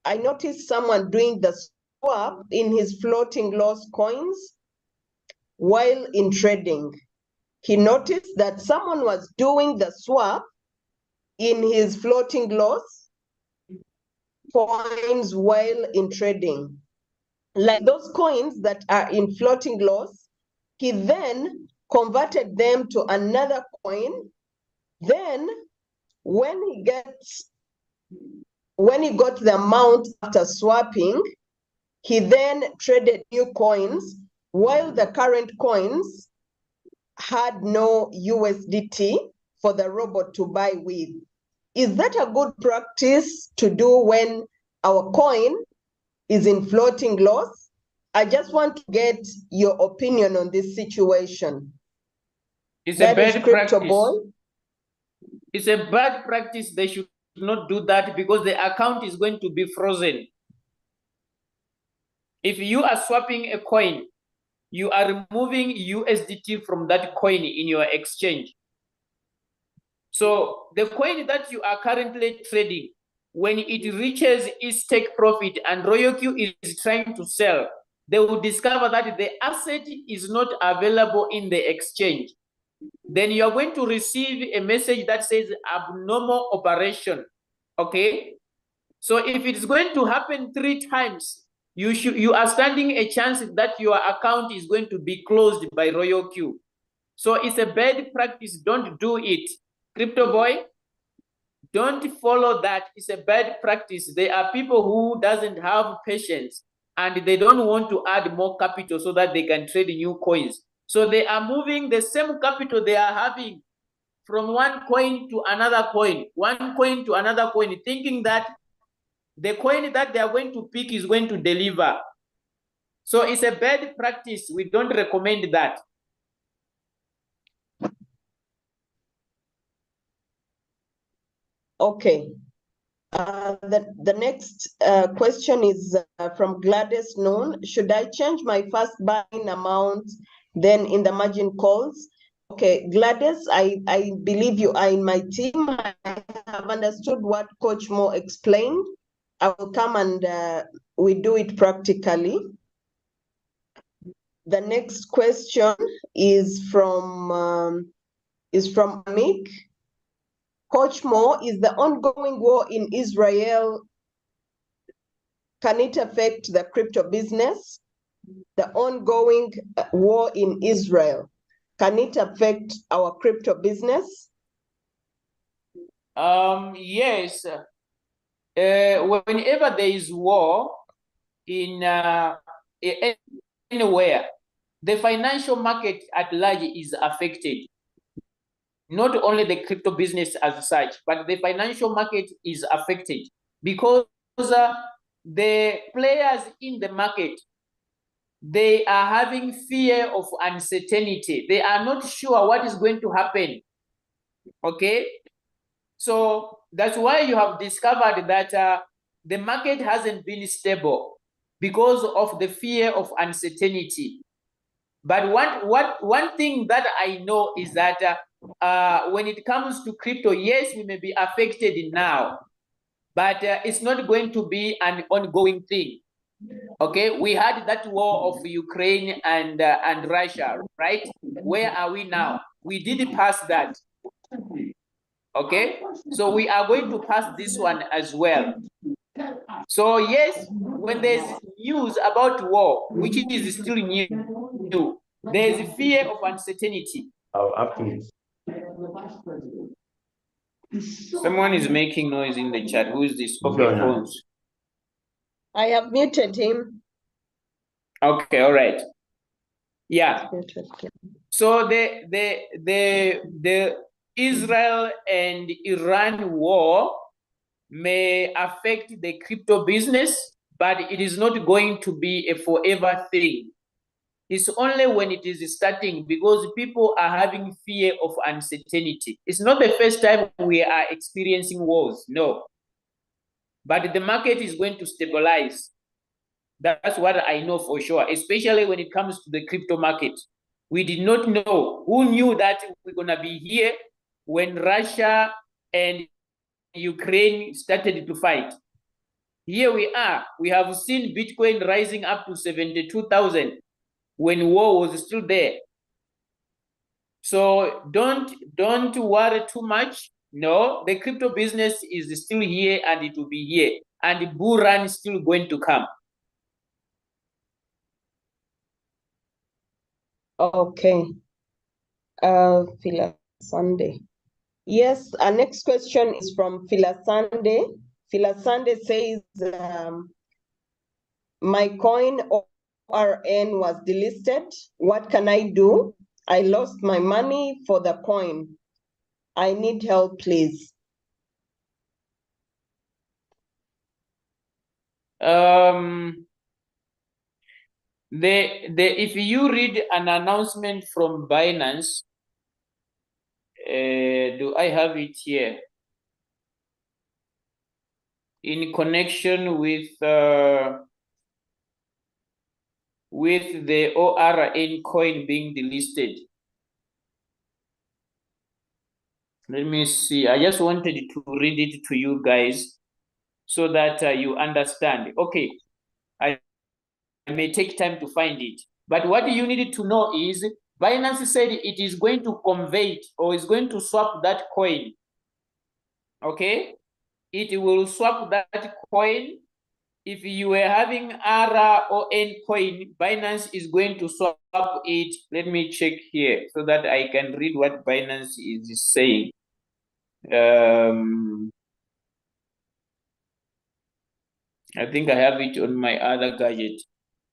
Speaker 1: I noticed someone doing the swap in his floating loss coins while in trading. He noticed that someone was doing the swap in his floating loss coins while in trading. Like those coins that are in floating loss, he then converted them to another coin. Then when he got the amount after swapping, he then traded new coins while the current coins had no USDT for the robot to buy with. Is that a good practice to do when our coin is in floating loss? I just want to get your opinion on this situation.
Speaker 2: It's
Speaker 1: That
Speaker 2: a
Speaker 1: is
Speaker 2: bad
Speaker 1: Crypto
Speaker 2: practice.
Speaker 1: Boy.
Speaker 2: It's a bad practice. They should not do that because the account is going to be frozen. If you are swapping a coin, you are removing USDT from that coin in your exchange. So the coin that you are currently trading, when it reaches its take profit and RoyoQ is trying to sell, they will discover that the asset is not available in the exchange. Then you are going to receive a message that says abnormal operation. Okay? So if it's going to happen 3 times, you are standing a chance that your account is going to be closed by RoyoQ. So it's a bad practice. Don't do it. Crypto Boy, don't follow that. It's a bad practice. There are people who doesn't have patience and they don't want to add more capital so that they can trade new coins. So they are moving the same capital they are having from one coin to another coin, one coin to another coin, thinking that the coin that they are going to pick is going to deliver. So it's a bad practice. We don't recommend that.
Speaker 1: Okay. The next question is from Gladys Noon. Should I change my first buying amount then in the margin calls? Okay, Gladys, I believe you are in my team. I have understood what Coach Mo explained. I will come and we do it practically. The next question is from Amik. Coach Mo, is the ongoing war in Israel, can it affect the crypto business? The ongoing war in Israel, can it affect our crypto business?
Speaker 2: Yes. Whenever there is war in anywhere, the financial market at large is affected. Not only the crypto business as such, but the financial market is affected because the players in the market, they are having fear of uncertainty. They are not sure what is going to happen. Okay? So that's why you have discovered that the market hasn't been stable because of the fear of uncertainty. But one thing that I know is that when it comes to crypto, yes, we may be affected now, but it's not going to be an ongoing thing. Okay, we had that war of Ukraine and Russia, right? Where are we now? We did pass that. Okay, so we are going to pass this one as well. So yes, when there's news about war, which is still new, there is fear of uncertainty. Someone is making noise in the chat. Who is this? Okay, phones.
Speaker 1: I have muted him.
Speaker 2: Okay, all right. Yeah. So the Israel and Iran war may affect the crypto business, but it is not going to be a forever thing. It's only when it is starting because people are having fear of uncertainty. It's not the first time we are experiencing wars, no. But the market is going to stabilize. That's what I know for sure, especially when it comes to the crypto market. We did not know. Who knew that we're going to be here when Russia and Ukraine started to fight? Here we are. We have seen Bitcoin rising up to 72,000 when war was still there. So don't worry too much. No, the crypto business is still here and it will be here. And the bull run is still going to come.
Speaker 1: Okay. Phila Sunday. Yes, our next question is from Phila Sunday. Phila Sunday says, my coin ORN was delisted. What can I do? I lost my money for the coin. I need help, please.
Speaker 2: If you read an announcement from Binance, do I have it here? In connection with the ORN coin being delisted. Let me see. I just wanted to read it to you guys so that you understand. Okay, I may take time to find it. But what you needed to know is Binance said it is going to convert or is going to swap that coin. Okay, it will swap that coin. If you were having RON coin, Binance is going to swap it. Let me check here so that I can read what Binance is saying. I think I have it on my other gadget.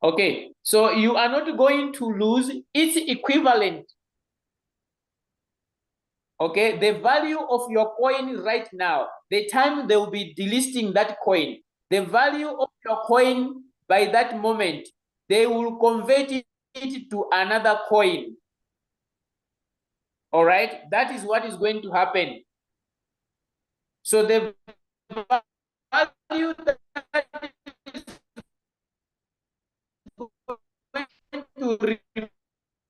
Speaker 2: Okay, so you are not going to lose its equivalent. Okay, the value of your coin right now, the time they will be delisting that coin, the value of your coin by that moment, they will convert it to another coin. All right, that is what is going to happen. So the value that is going to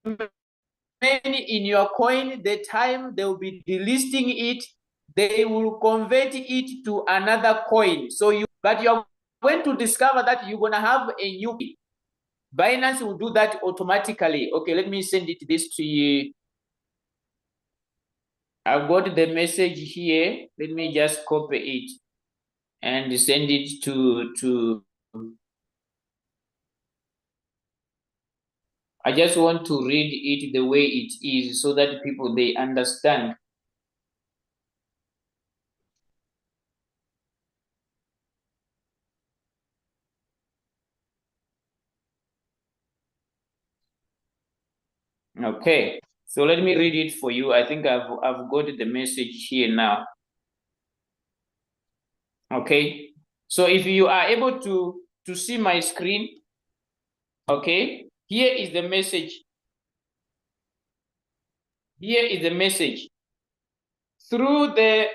Speaker 2: remain in your coin, the time they will be delisting it, they will convert it to another coin. So but you're going to discover that you're going to have a new coin. Binance will do that automatically. Okay, let me send this to you. I've got the message here. Let me just copy it and send it to I just want to read it the way it is so that people, they understand. Okay, so let me read it for you. I think I've got the message here now. Okay, so if you are able to see my screen, okay, here is the message. Here is the message. Through the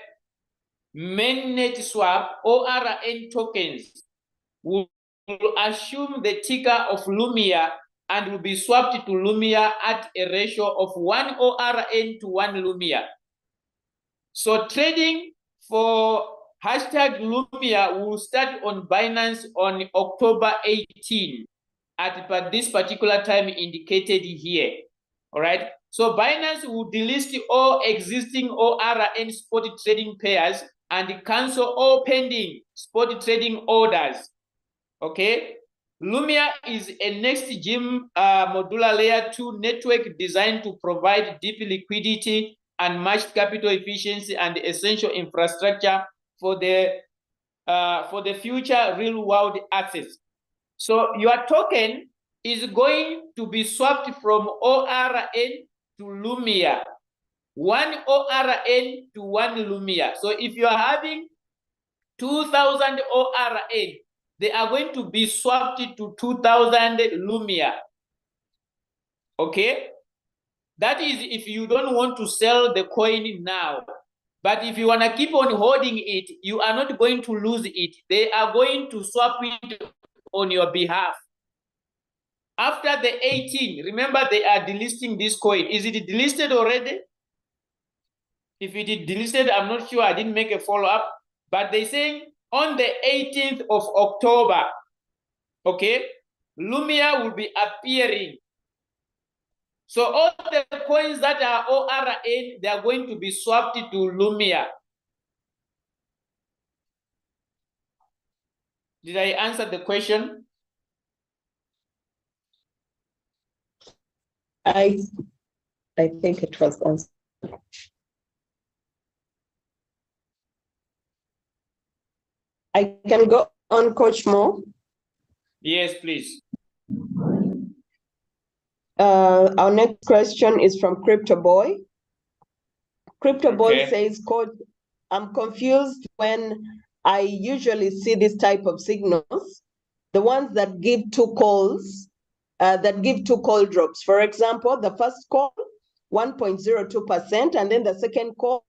Speaker 2: mainnet swap, ORN tokens will assume the ticker of Lumia and will be swapped to Lumia at a ratio of 1 ORN to 1 Lumia. So trading for hashtag Lumia will start on Binance on October 18 at this particular time indicated here. All right. So Binance will delist all existing ORN spot trading pairs and cancel all pending spot trading orders. Okay. Lumia is a next-gen modular layer 2 network designed to provide deep liquidity and matched capital efficiency and essential infrastructure for the future real-world access. So your token is going to be swapped from ORN to Lumia, 1 ORN to 1 Lumia. So if you are having 2,000 ORN, they are going to be swapped to 2,000 Lumia. Okay? That is if you don't want to sell the coin now. But if you want to keep on holding it, you are not going to lose it. They are going to swap it on your behalf. After the 18, remember they are delisting this coin. Is it delisted already? If it is delisted, I'm not sure. I didn't make a follow-up. But they're saying on the 18th of October, okay, Lumia will be appearing. So all the coins that are ORN, they are going to be swapped to Lumia. Did I answer the question?
Speaker 1: I think it was answered. I can go on, Coach Mo.
Speaker 2: Yes, please.
Speaker 1: Our next question is from Crypto Boy. Crypto Boy says, Coach, I'm confused when I usually see this type of signals, the ones that give two calls, that give two call drops. For example, the first call, 1.02%, and then the second call,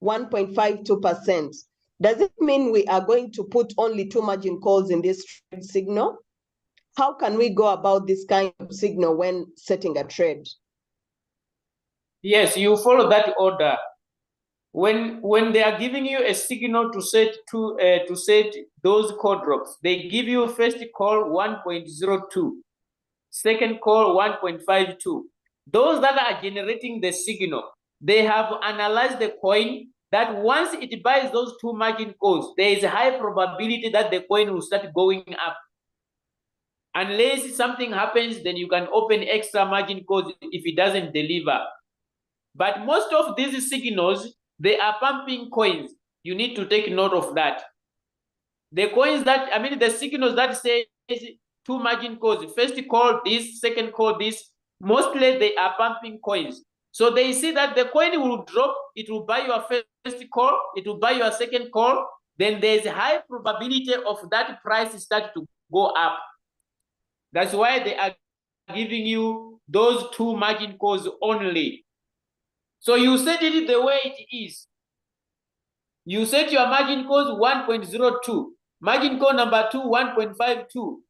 Speaker 1: 1.52%. Does it mean we are going to put only two margin calls in this trade signal? How can we go about this kind of signal when setting a trade?
Speaker 2: Yes, you follow that order. When they are giving you a signal to set those call drops, they give you first call 1.02, second call 1.52. Those that are generating the signal, they have analyzed the coin that once it buys those two margin calls, there is a high probability that the coin will start going up. Unless something happens, then you can open extra margin calls if it doesn't deliver. But most of these signals, they are pumping coins. You need to take note of that. The coins that, I mean, the signals that say two margin calls, first call this, second call this, mostly they are pumping coins. So they see that the coin will drop, it will buy your first call, it will buy your second call, then there's a high probability of that price start to go up. That's why they are giving you those two margin calls only. So you set it the way it is. You set your margin calls 1.02. Margin call number 2, 1.52.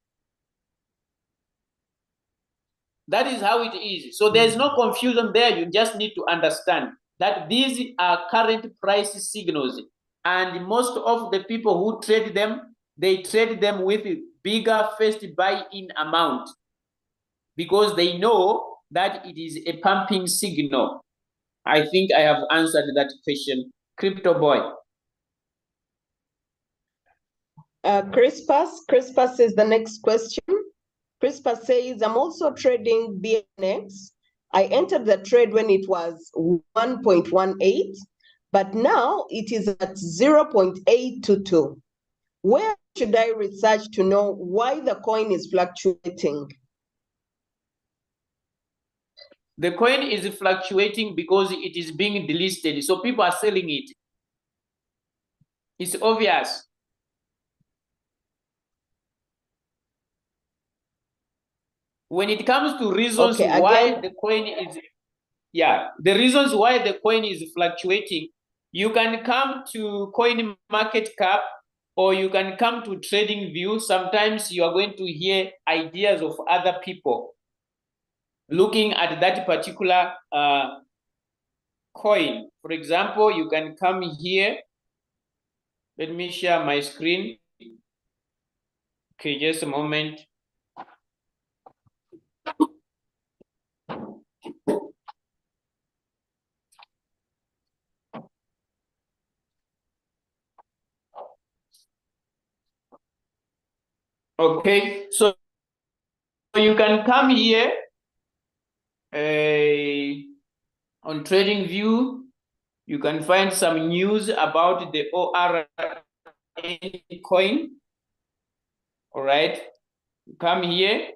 Speaker 2: That is how it is. So there's no confusion there. You just need to understand that these are current price signals. And most of the people who trade them, they trade them with bigger first buy-in amount because they know that it is a pumping signal. I think I have answered that question. Crypto Boy.
Speaker 1: Crispus is the next question. Crispus says, I'm also trading BNX. I entered the trade when it was 1.18, but now it is at 0.822. Where should I research to know why the coin is fluctuating?
Speaker 2: The coin is fluctuating because it is being delisted, so people are selling it. It's obvious. When it comes to reasons why the coin is, the reasons why the coin is fluctuating, you can come to Coin Market Cap or you can come to Trading View. Sometimes you are going to hear ideas of other people looking at that particular coin. For example, you can come here. Let me share my screen. Okay, just a moment. Okay, so you can come here on Trading View. You can find some news about the ORN coin. All right, come here.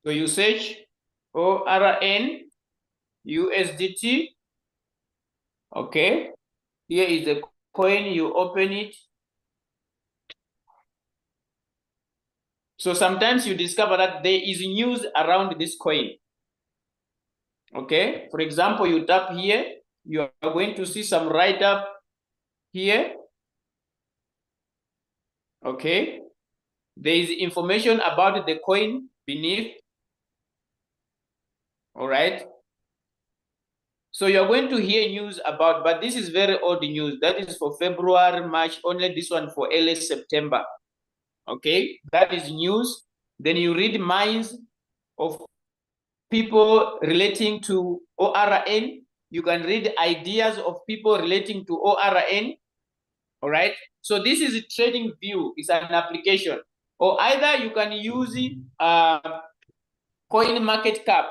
Speaker 2: So you search ORN USDT. Okay, here is the coin. You open it. So sometimes you discover that there is news around this coin. Okay, for example, you tap here, you are going to see some write-up here. Okay, there is information about the coin beneath. All right, so you're going to hear news about, but this is very old news. That is for February, March, only this one for early September. Okay, that is news. Then you read minds of people relating to ORN. You can read ideas of people relating to ORN. All right, so this is a Trading View. It's an application, or either you can use Coin Market Cap.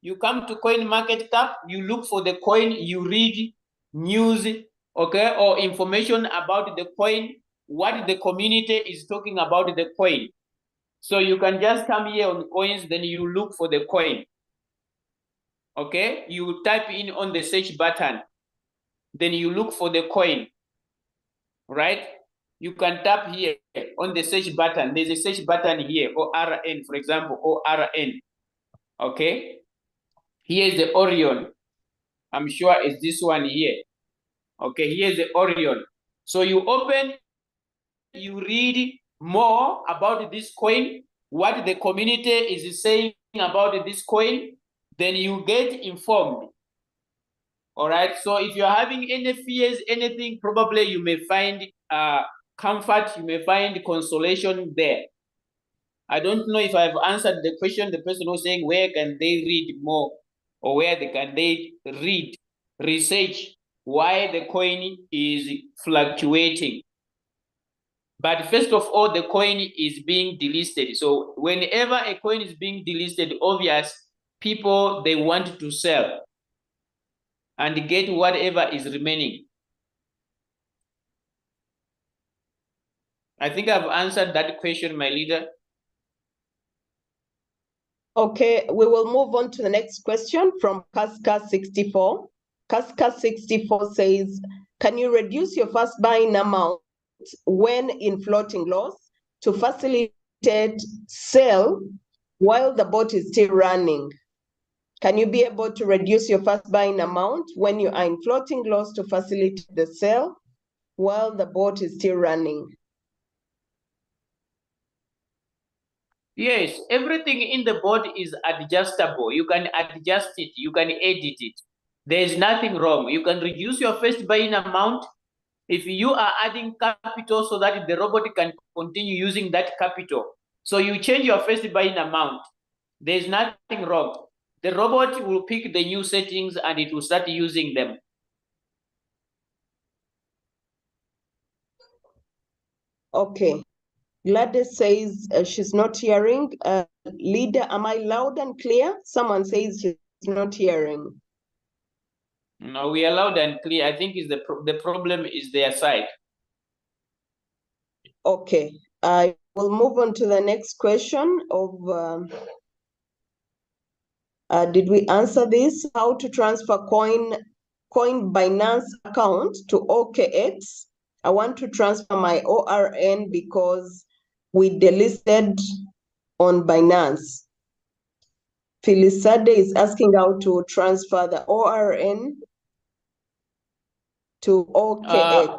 Speaker 2: You come to Coin Market Cap, you look for the coin, you read news, okay, or information about the coin, what the community is talking about the coin. So you can just come here on coins, then you look for the coin. Okay, you type in on the search button, then you look for the coin, right? You can tap here on the search button. There's a search button here, ORN, for example, ORN. Okay, here is the Orion. I'm sure it's this one here. Okay, here's the Orion. So you open, you read more about this coin, what the community is saying about this coin, then you get informed. All right, so if you're having any fears, anything, probably you may find comfort, you may find consolation there. I don't know if I've answered the question. The person was saying, where can they read more, or where can they read, research why the coin is fluctuating? But first of all, the coin is being delisted. So whenever a coin is being delisted, obvious people, they want to sell and get whatever is remaining. I think I've answered that question, my leader.
Speaker 1: Okay, we will move on to the next question from Casca64. Casca64 says, can you reduce your first buying amount when in floating loss to facilitate sale while the boat is still running? Can you be able to reduce your first buying amount when you are in floating loss to facilitate the sale while the boat is still running?
Speaker 2: Yes, everything in the board is adjustable. You can adjust it, you can edit it. There is nothing wrong. You can reduce your first buying amount if you are adding capital so that the robot can continue using that capital. So you change your first buying amount. There is nothing wrong. The robot will pick the new settings and it will start using them.
Speaker 1: Okay. Gladys says she's not hearing. Leader, am I loud and clear? Someone says she's not hearing.
Speaker 2: No, we are loud and clear. I think the problem is their side.
Speaker 1: Okay, I will move on to the next question of, did we answer this? How to transfer coin Binance account to OKX. I want to transfer my ORN because we delisted on Binance. Felisade is asking how to transfer the ORN to OKX.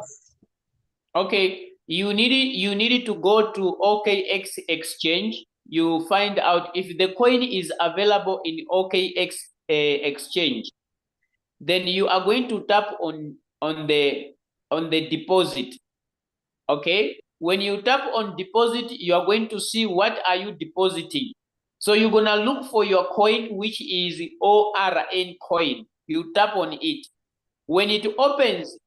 Speaker 2: Okay, you needed to go to OKX exchange. You find out if the coin is available in OKX exchange. Then you are going to tap on the deposit. Okay, when you tap on deposit, you are going to see what are you depositing. So you're gonna look for your coin, which is ORN coin. You tap on it. When it opens,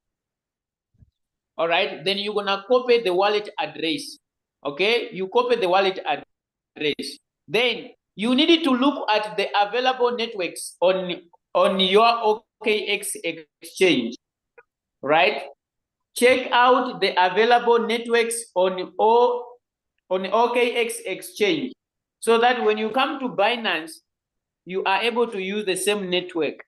Speaker 2: all right, then you're gonna copy the wallet address. Okay, you copy the wallet address. Then you need to look at the available networks on your OKX exchange, right? Check out the available networks on OKX exchange, so that when you come to Binance, you are able to use the same network.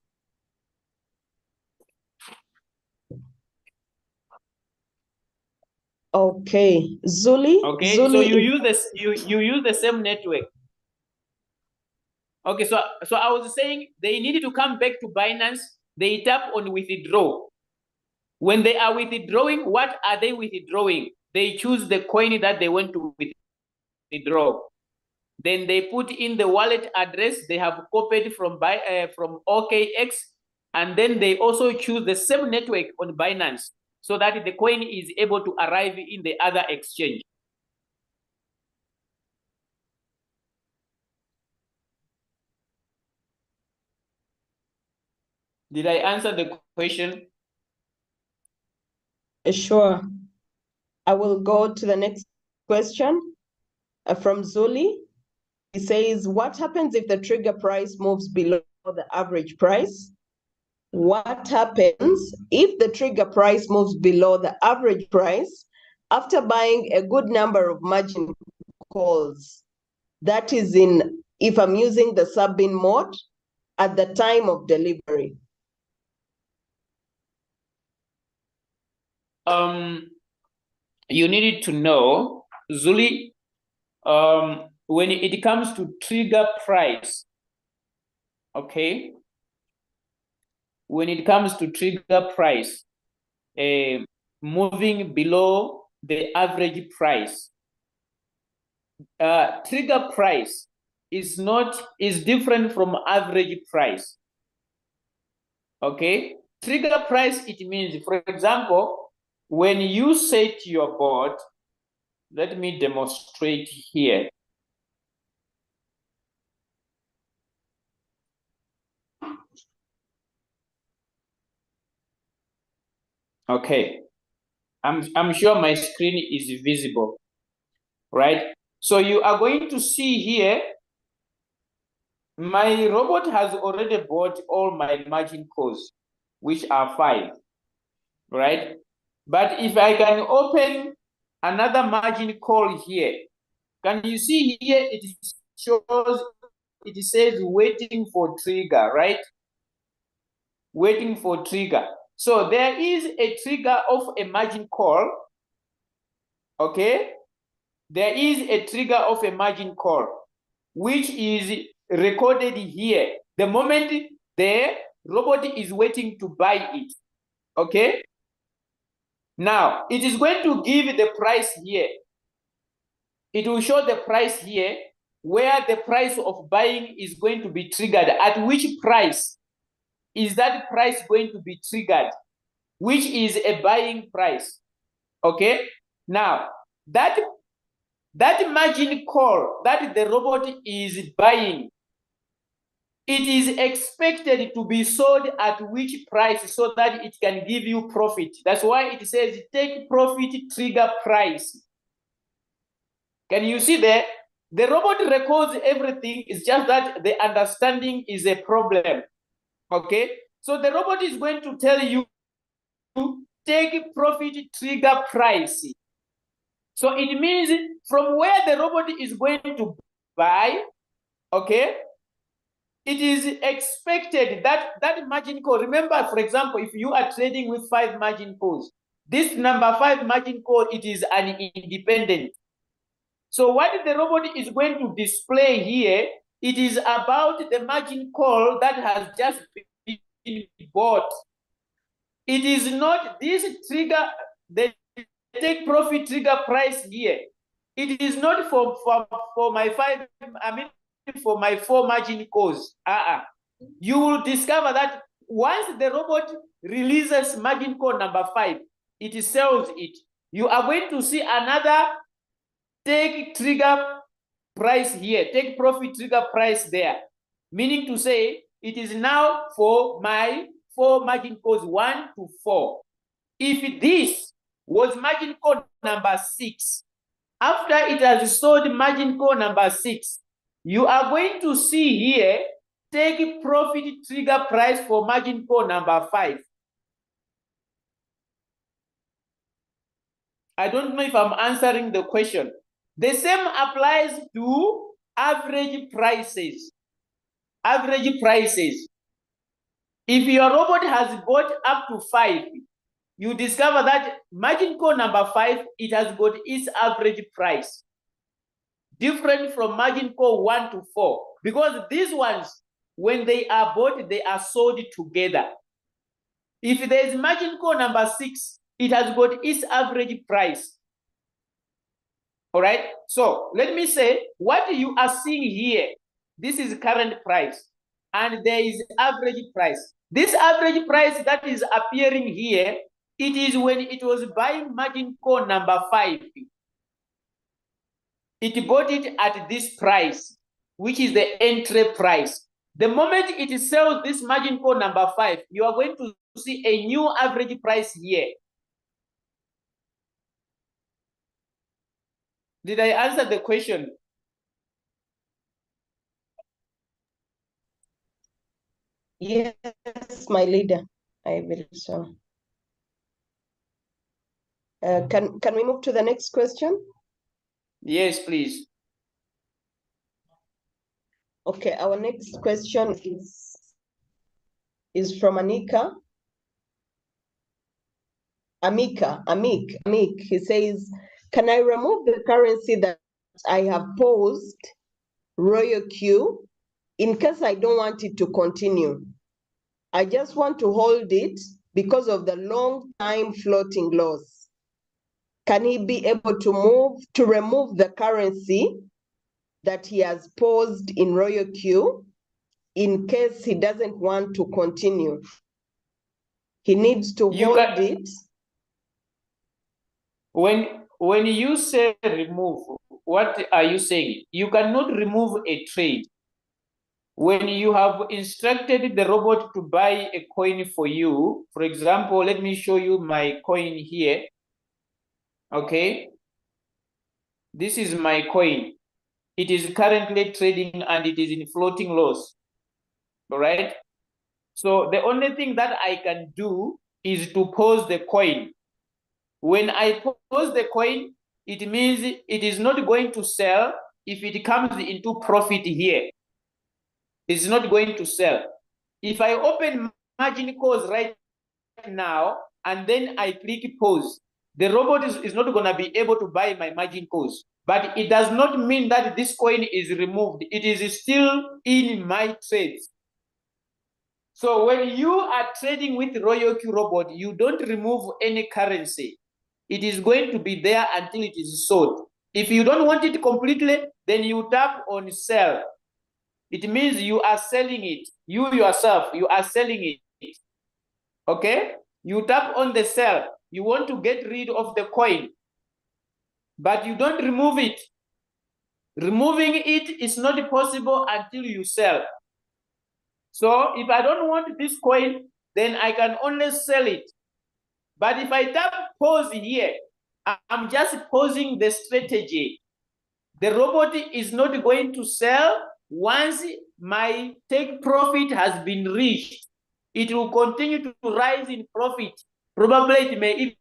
Speaker 1: Okay, Zuli.
Speaker 2: Okay,
Speaker 1: Zuli,
Speaker 2: so you use this. You use the same network. Okay, so I was saying they needed to come back to Binance. They tap on withdraw. When they are withdrawing, what are they withdrawing? They choose the coin that they want to withdraw. Then they put in the wallet address they have copied from OKX, and then they also choose the same network on Binance so that the coin is able to arrive in the other exchange. Did I answer the question?
Speaker 1: Sure. I will go to the next question from Zuli. He says, what happens if the trigger price moves below the average price? What happens if the trigger price moves below the average price after buying a good number of margin calls? That is if I'm using the sub-bin mode at the time of delivery.
Speaker 2: You needed to know, Zuli, when it comes to trigger price, okay? When it comes to trigger price, moving below the average price, trigger price is different from average price. Okay, trigger price, it means, for example, when you set your board, let me demonstrate here. Okay, I'm sure my screen is visible, right? So you are going to see here, my robot has already bought all my margin calls, which are 5, right? But if I can open another margin call here, can you see here it shows, it says waiting for trigger, right? Waiting for trigger. So there is a trigger of a margin call, okay? There is a trigger of a margin call, which is recorded here. The moment the robot is waiting to buy it, okay? Now, it is going to give the price here. It will show the price here, where the price of buying is going to be triggered. At which price is that price going to be triggered? Which is a buying price, okay? Now, that margin call that the robot is buying, it is expected to be sold at which price so that it can give you profit. That's why it says take profit trigger price. Can you see there? The robot records everything. It's just that the understanding is a problem. Okay? So the robot is going to tell you to take profit trigger price. So it means from where the robot is going to buy, okay, it is expected that that margin call, remember, for example, if you are trading with 5 margin calls, this number 5 margin call, it is an independent. So what the robot is going to display here, it is about the margin call that has just been bought. It is not this trigger, the take profit trigger price here. It is not for my 5, I mean, for my 4 margin calls. You will discover that once the robot releases margin call number 5, it sells it. You are going to see another take trigger price here, take profit trigger price there, meaning to say it is now for my 4 margin calls 1 to 4. If this was margin call number 6, after it has sold margin call number 6, you are going to see here take profit trigger price for margin call number 5. I don't know if I'm answering the question. The same applies to average prices. Average prices. If your robot has bought up to 5, you discover that margin call number 5, it has got its average price. Different from margin call 1 to 4. Because these ones, when they are bought, they are sold together. If there is margin call number 6, it has got its average price. All right. So let me say what you are seeing here. This is current price, and there is average price. This average price that is appearing here, it is when it was buying margin call number 5. It bought it at this price, which is the entry price. The moment it sells this margin call number 5, you are going to see a new average price here. Did I answer the question?
Speaker 1: Yes, my leader. I believe so. Can we move to the next question?
Speaker 2: Yes, please.
Speaker 1: Okay, our next question is from Anika. Amik. He says, can I remove the currency that I have paused, Royal Q, in case I don't want it to continue? I just want to hold it because of the long time floating loss. Can he be able to remove the currency that he has paused in Royal Q in case he doesn't want to continue? He needs to hold it.
Speaker 2: When you say remove, what are you saying? You cannot remove a trade. When you have instructed the robot to buy a coin for you, for example, let me show you my coin here. Okay. This is my coin. It is currently trading and it is in floating loss. All right. So the only thing that I can do is to pause the coin. When I pause the coin, it means it is not going to sell if it comes into profit here. It's not going to sell. If I open margin calls right now and then I click pause, the robot is not going to be able to buy my margin calls. But it does not mean that this coin is removed. It is still in my trades. So when you are trading with Royal Q robot, you don't remove any currency. It is going to be there until it is sold. If you don't want it completely, then you tap on sell. It means you are selling it. You yourself, you are selling it. Okay? You tap on the sell. You want to get rid of the coin, but you don't remove it. Removing it is not possible until you sell. So if I don't want this coin, then I can only sell it. But if I tap pause here, I'm just pausing the strategy. The robot is not going to sell once my take profit has been reached. It will continue to rise in profit. Probably it may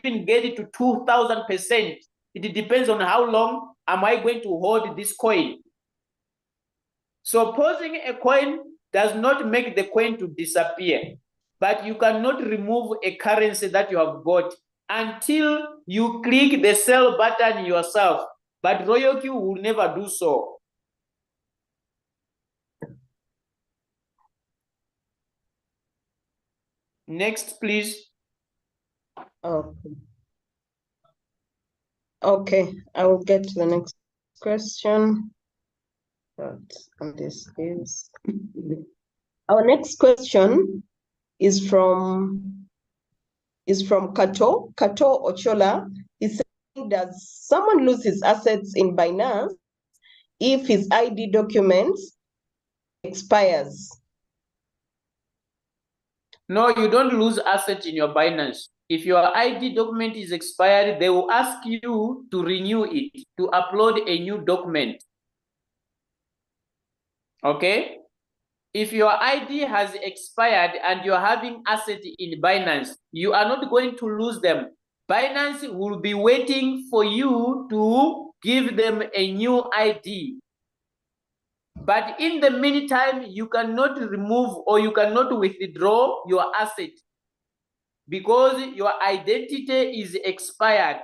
Speaker 2: even get it to 2,000%. It depends on how long am I going to hold this coin. So pausing a coin does not make the coin to disappear, but you cannot remove a currency that you have got until you click the sell button yourself. But RoyalQ will never do so. Next, please.
Speaker 1: Okay. Okay, I will get to the next question. And this is our next question is from Kato Ochola. He's saying, does someone lose his assets in Binance if his ID documents expires?
Speaker 2: No, you don't lose assets in your Binance. If your ID document is expired, they will ask you to renew it, to upload a new document. Okay? If your ID has expired and you're having assets in Binance, you are not going to lose them. Binance will be waiting for you to give them a new ID. But in the meantime, you cannot remove or you cannot withdraw your asset because your identity is expired.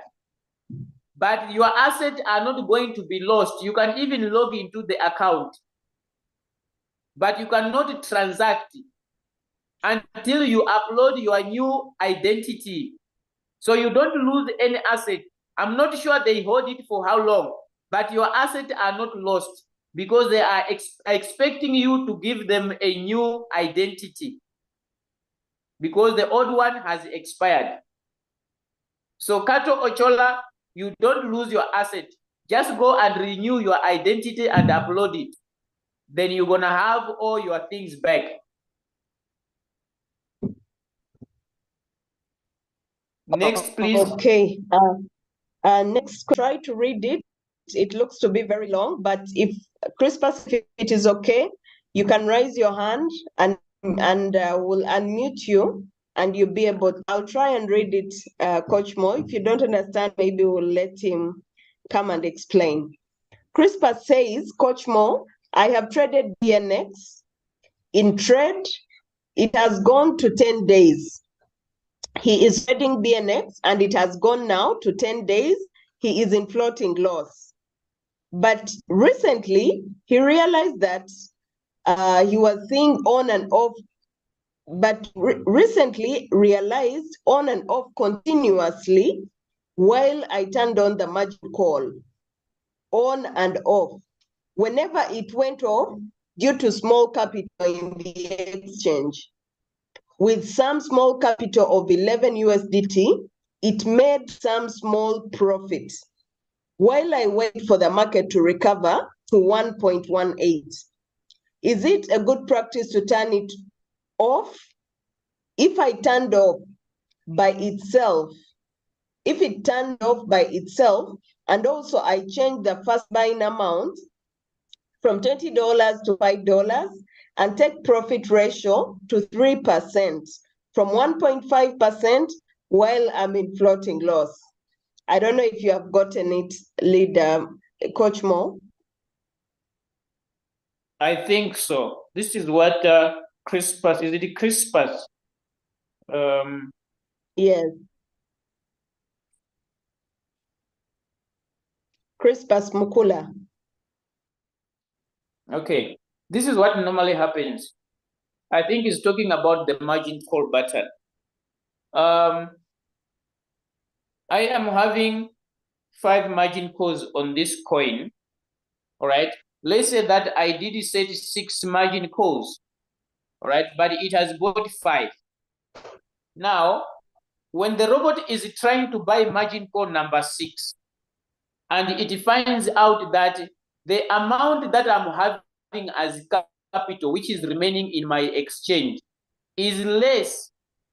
Speaker 2: But your assets are not going to be lost. You can even log into the account, but you cannot transact until you upload your new identity. So you don't lose any asset. I'm not sure they hold it for how long, but your assets are not lost because they are expecting you to give them a new identity because the old one has expired. So Kato Ochola, you don't lose your asset. Just go and renew your identity and upload it. Then you're gonna have all your things back. Next, please.
Speaker 1: Okay. Next, try to read it. It looks to be very long, but if Crispus, if it is okay, you can raise your hand and we'll unmute you and you'll be able. I'll try and read it, Coach Mo. If you don't understand, maybe we'll let him come and explain. Crispus says, Coach Mo, I have traded BNX. In trade, it has gone to 10 days. He is trading BNX and it has gone now to 10 days. He is in floating loss. But recently, he realized that he was seeing on and off, but recently realized on and off continuously while I turned on the margin call, on and off. Whenever it went off, due to small capital in the exchange, with some small capital of 11 USDT, it made some small profit. While I wait for the market to recover to 1.18, is it a good practice to turn it off? If I turned off by itself, if it turned off by itself, and also I changed the first buying amount from $20 to $5 and take profit ratio to 3% from 1.5% while I'm in floating loss. I don't know if you have gotten it, leader, Coach Mo.
Speaker 2: I think so. This is what Crispus, is it Crispus?
Speaker 1: Yes. Crispus Mukula.
Speaker 2: Okay, this is what normally happens. I think he's talking about the margin call button. I am having 5 margin calls on this coin. All right. Let's say that I did set 6 margin calls. All right, but it has bought 5. Now, when the robot is trying to buy margin call number 6, and it finds out that the amount that I'm having as capital, which is remaining in my exchange, is less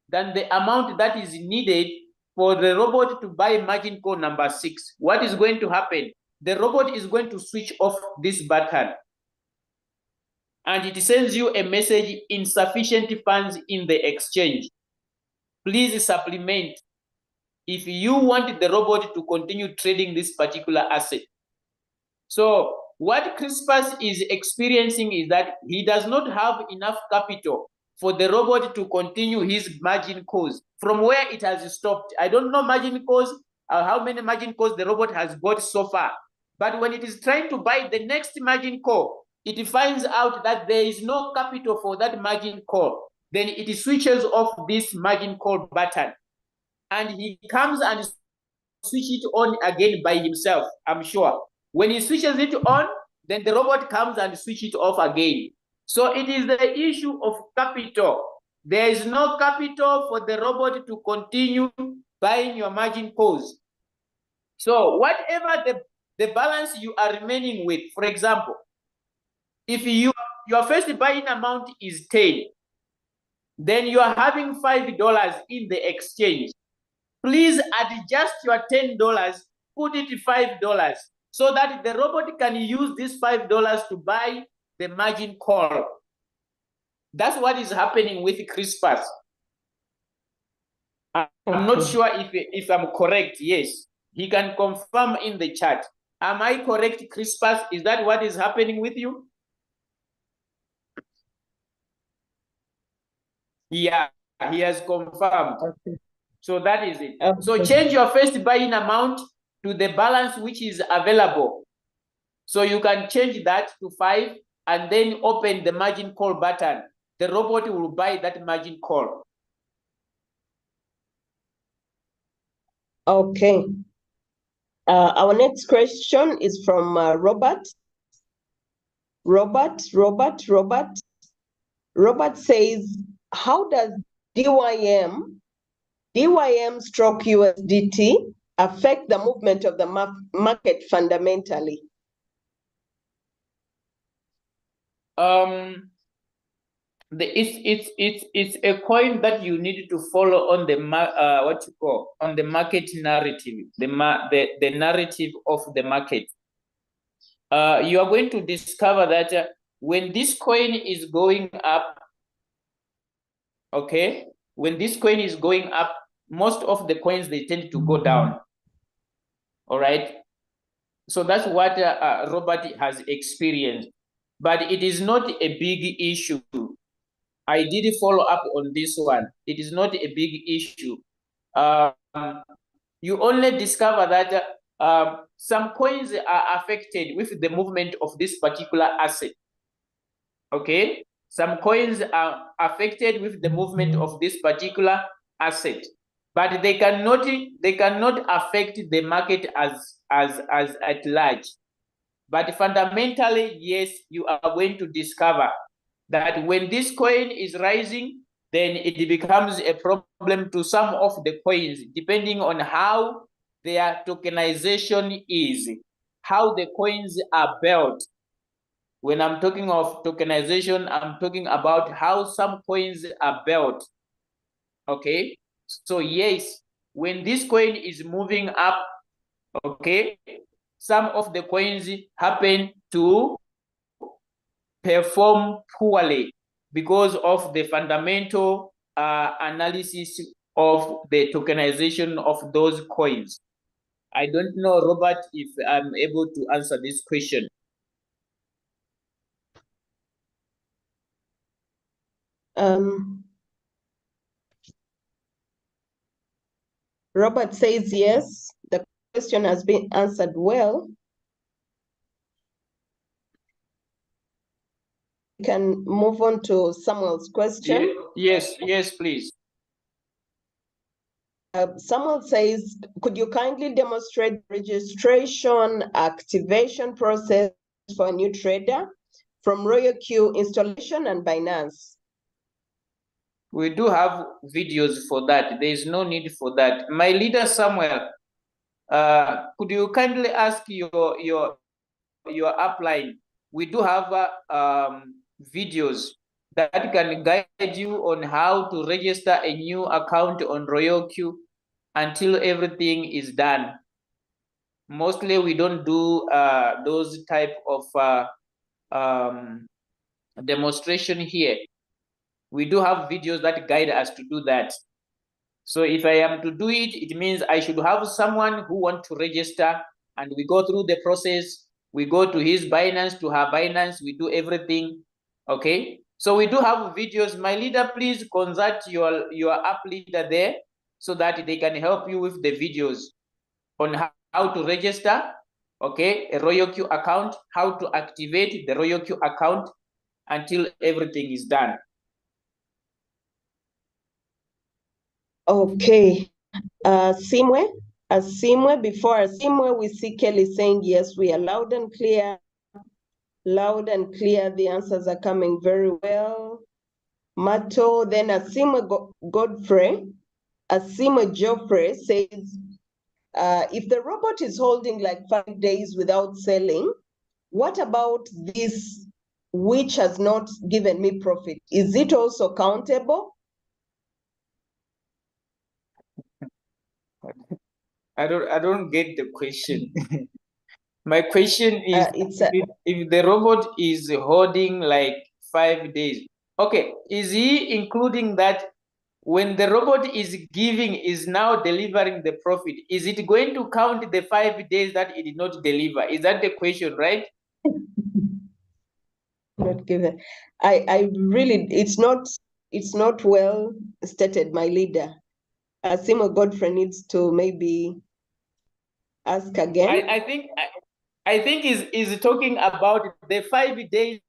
Speaker 2: than the amount that is needed for the robot to buy margin call number 6, what is going to happen? The robot is going to switch off this button. And it sends you a message, insufficient funds in the exchange. Please supplement if you want the robot to continue trading this particular asset. So what Crispus is experiencing is that he does not have enough capital for the robot to continue his margin calls from where it has stopped. I don't know margin calls, how many margin calls the robot has bought so far. But when it is trying to buy the next margin call, it finds out that there is no capital for that margin call. Then it switches off this margin call button. And he comes and switch it on again by himself, I'm sure. When he switches it on, then the robot comes and switch it off again. So it is the issue of capital. There is no capital for the robot to continue buying your margin calls. So whatever the balance you are remaining with, for example, if your first buying amount is 10, then you are having $5 in the exchange. Please adjust your $10, put it $5, so that the robot can use this $5 to buy the margin call. That's what is happening with Crispus. I'm not sure if I'm correct. Yes, he can confirm in the chat. Am I correct, Crispus? Is that what is happening with you? Yeah, he has confirmed. Okay. So that is it. Okay. So change your first buying amount to the balance which is available. So you can change that to 5 and then open the margin call button. The robot will buy that margin call.
Speaker 1: Okay. Our next question is from Robert. Robert says, how does DYM stroke USDT affect the movement of the market fundamentally?
Speaker 2: It's a coin that you need to follow on the on the market narrative, the narrative of the market. You are going to discover that when this coin is going up, okay, when this coin is going up, most of the coins, they tend to go down. All right. So that's what Robert has experienced, but it is not a big issue. I did follow up on this one. It is not a big issue. You only discover that some coins are affected with the movement of this particular asset. Okay, some coins are affected with the movement of this particular asset, but they cannot affect the market as at large. But fundamentally, yes, you are going to discover that when this coin is rising, then it becomes a problem to some of the coins, depending on how their tokenization is, how the coins are built. When I'm talking of tokenization, I'm talking about how some coins are built. Okay, so yes, when this coin is moving up, okay, some of the coins happen to perform poorly because of the fundamental analysis of the tokenization of those coins. I don't know, Robert, if I'm able to answer this question.
Speaker 1: Robert says yes, the question has been answered well. We can move on to Samuel's question.
Speaker 2: Yes, please.
Speaker 1: Samuel says, could you kindly demonstrate registration activation process for a new trader from RoyalQ installation and Binance?
Speaker 2: We do have videos for that. There is no need for that. My leader, Samuel, could you kindly ask your upline? We do have videos that can guide you on how to register a new account on RoyalQ until everything is done. Mostly we don't do those type of demonstration here. We do have videos that guide us to do that. So if I am to do it, it means I should have someone who wants to register, and we go through the process. We go to his Binance, to her Binance, we do everything. Okay. So we do have videos. My leader, please consult your app leader there so that they can help you with the videos on how to register, okay, a RoyalQ account, how to activate the RoyalQ account until everything is done.
Speaker 1: Okay. Simwe, before Simwe, we see Kelly saying, yes, we are loud and clear. Loud and clear, the answers are coming very well. Mato, then Asimwe Godfrey, Asimwe Geoffrey says, if the robot is holding like 5 days without selling, what about this which has not given me profit? Is it also countable?
Speaker 2: I don't get the question. My question is, if the robot is holding like 5 days, okay, is he including that when the robot is giving, is now delivering the profit, is it going to count the 5 days that it did not deliver? Is that the question, right?
Speaker 1: Not given. I really, it's not well stated, my leader. Asimo Godfrey needs to maybe ask again.
Speaker 2: I think is talking about the 5 days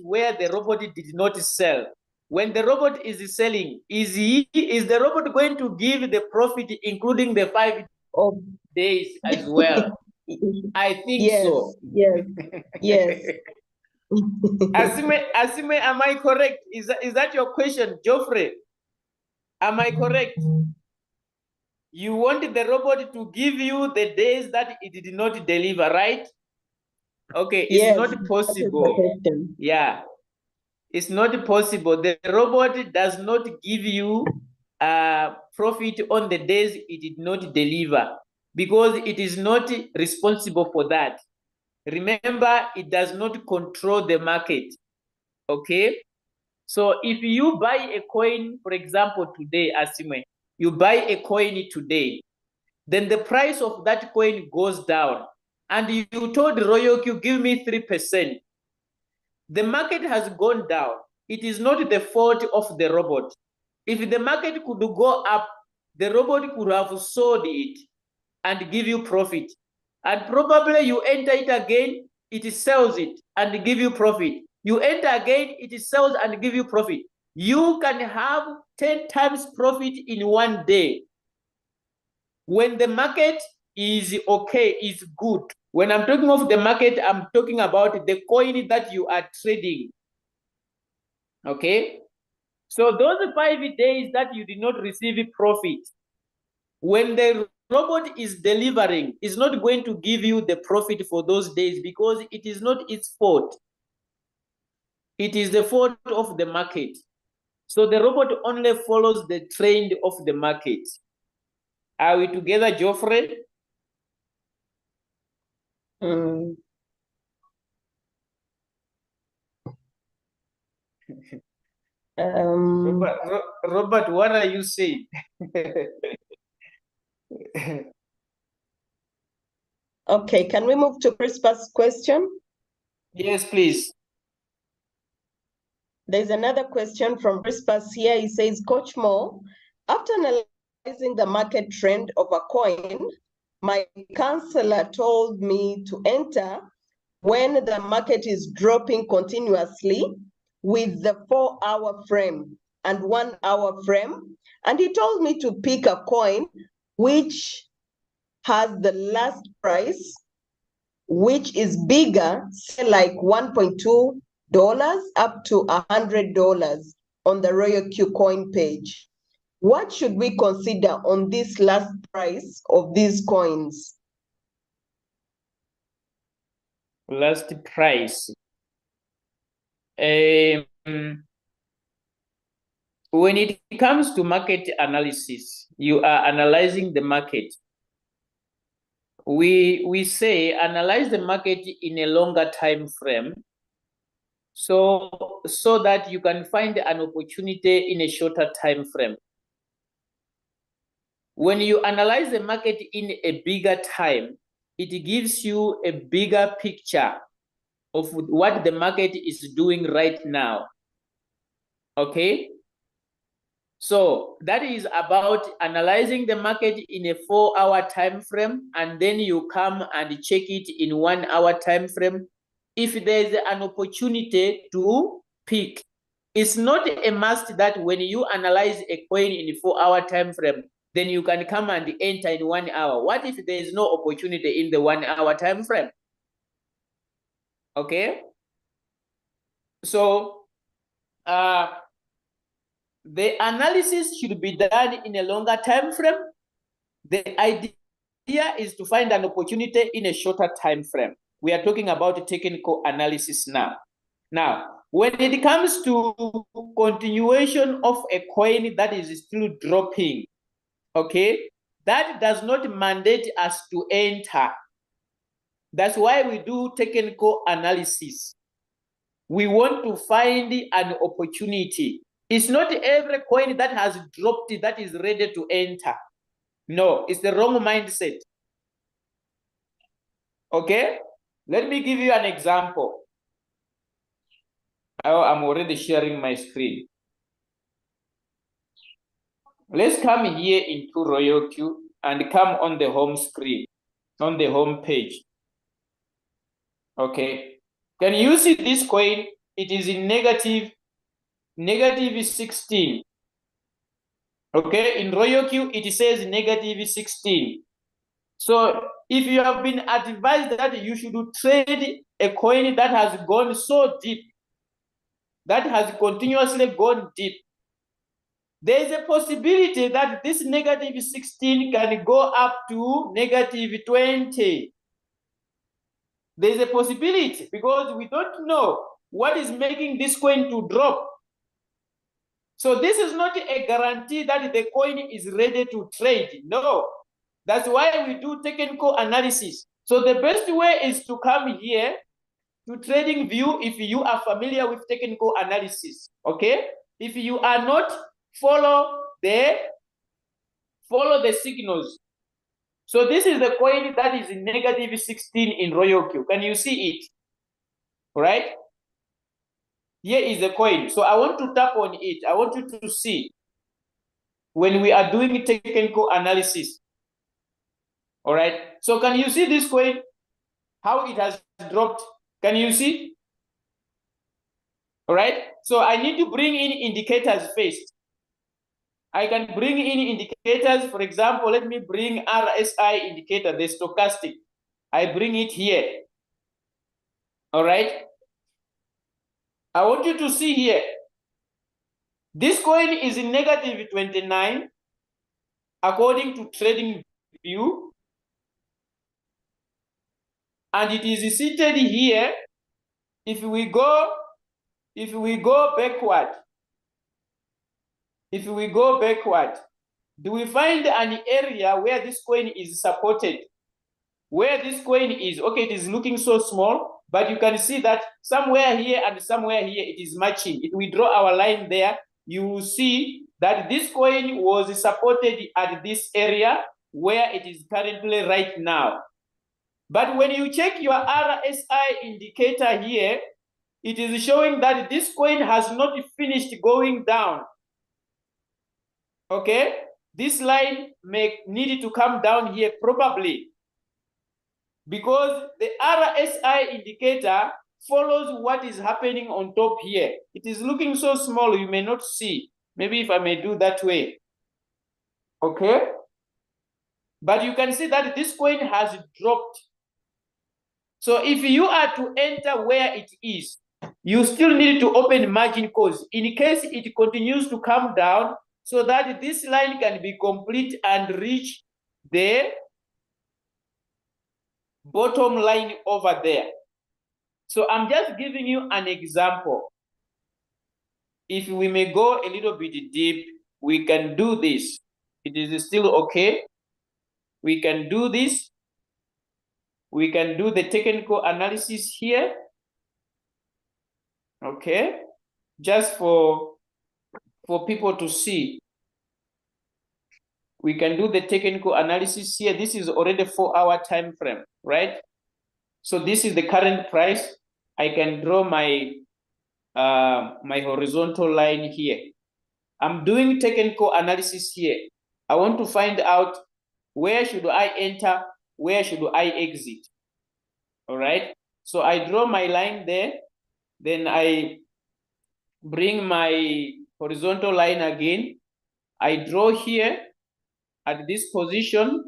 Speaker 2: where the robot did not sell. When the robot is selling, is the robot going to give the profit including the 5 days as well? I think so.
Speaker 1: Yes, yes.
Speaker 2: Asime, am I correct? Is that your question, Geoffrey? Am I correct? You want the robot to give you the days that it did not deliver, right? Okay, it's
Speaker 1: Yes,
Speaker 2: not possible. Yeah, it's not possible. The robot does not give you profit on the days it did not deliver because it is not responsible for that. Remember, it does not control the market. Okay, so if you buy a coin, for example, today, Asime, you buy a coin today, then the price of that coin goes down, and you told RoyalQ, give me 3%. The market has gone down. It is not the fault of the robot. If the market could go up, the robot could have sold it and give you profit. And probably you enter it again, it sells it and give you profit. You enter again, it sells and give you profit. You can have 10 times profit in one day. When the market is okay, is good. When I'm talking of the market, I'm talking about the coin that you are trading. Okay? So those 5 days that you did not receive profit, when the robot is delivering, is not going to give you the profit for those days because it is not its fault. It is the fault of the market. So the robot only follows the trend of the market. Are we together, Geoffrey? Robert, what are you saying?
Speaker 1: Okay, can we move to Crispus' question?
Speaker 2: Yes, please.
Speaker 1: There's another question from Crispus here. He says, Coach Mo, after analyzing the market trend of a coin, my counselor told me to enter when the market is dropping continuously with the 4-hour frame and 1-hour frame. And he told me to pick a coin which has the last price, which is bigger, say like $1.2 up to $100 on the RoyalQ coin page. What should we consider on this last price of these coins?
Speaker 2: Last price. When it comes to market analysis, you are analyzing the market. We say analyze the market in a longer time frame so that you can find an opportunity in a shorter time frame. When you analyze the market in a bigger time, it gives you a bigger picture of what the market is doing right now. Okay? So that is about analyzing the market in a 4-hour time frame, and then you come and check it in 1-hour time frame. If there's an opportunity to pick, it's not a must that when you analyze a coin in a 4-hour time frame, then you can come and enter in 1 hour. What if there is no opportunity in the 1-hour time frame? Okay. So the analysis should be done in a longer time frame. The idea is to find an opportunity in a shorter time frame. We are talking about technical analysis now. Now, when it comes to continuation of a coin that is still dropping, okay, that does not mandate us to enter. That's why we do technical analysis. We want to find an opportunity. It's not every coin that has dropped that is ready to enter. No, it's the wrong mindset. Okay, let me give you an example. I'm already sharing my screen. Let's come here into Royal Q and come on the home screen, on the home page. Okay, can you see this coin? It is in negative 16. Okay, in Royal Q, it says negative 16. So if you have been advised that you should trade a coin that has gone so deep, that has continuously gone deep, there is a possibility that this negative 16 can go up to negative 20. There's a possibility because we don't know what is making this coin to drop. So this is not a guarantee that the coin is ready to trade. No, that's why we do technical analysis. So the best way is to come here to TradingView if you are familiar with technical analysis. Okay, if you are not, follow the signals. So this is the coin that is in negative 16 in Royal Q. Can you see it? All right. Here is the coin. So I want to tap on it. I want you to see when we are doing technical analysis. All right. So can you see this coin? How it has dropped? Can you see? All right. So I need to bring in indicators first. I can bring in indicators. For example, let me bring RSI indicator, the stochastic. I bring it here. All right. I want you to see here. This coin is in negative 29 according to TradingView. And it is seated here. If we go backward, do we find an area where this coin is supported? Where this coin is, okay, it is looking so small, but you can see that somewhere here and somewhere here it is matching. If we draw our line there, you will see that this coin was supported at this area where it is currently right now. But when you check your RSI indicator here, it is showing that this coin has not finished going down. Okay, this line may need to come down here probably because the RSI indicator follows what is happening on top here. It is looking so small, you may not see. Maybe if I may do that way. Okay, but you can see that this coin has dropped. So if you are to enter where it is, you still need to open margin calls in case it continues to come down so that this line can be complete and reach the bottom line over there. So I'm just giving you an example. If we may go a little bit deep, we can do this. It is still okay. We can do this. We can do the technical analysis here. Okay, just for people to see. we can do the technical analysis here. This is already 4-hour time frame, right? So this is the current price. I can draw my my horizontal line here. I'm doing technical analysis here. I want to find out where should I enter, where should I exit. All right. So I draw my line there. Then I bring my horizontal line again. I draw here at this position.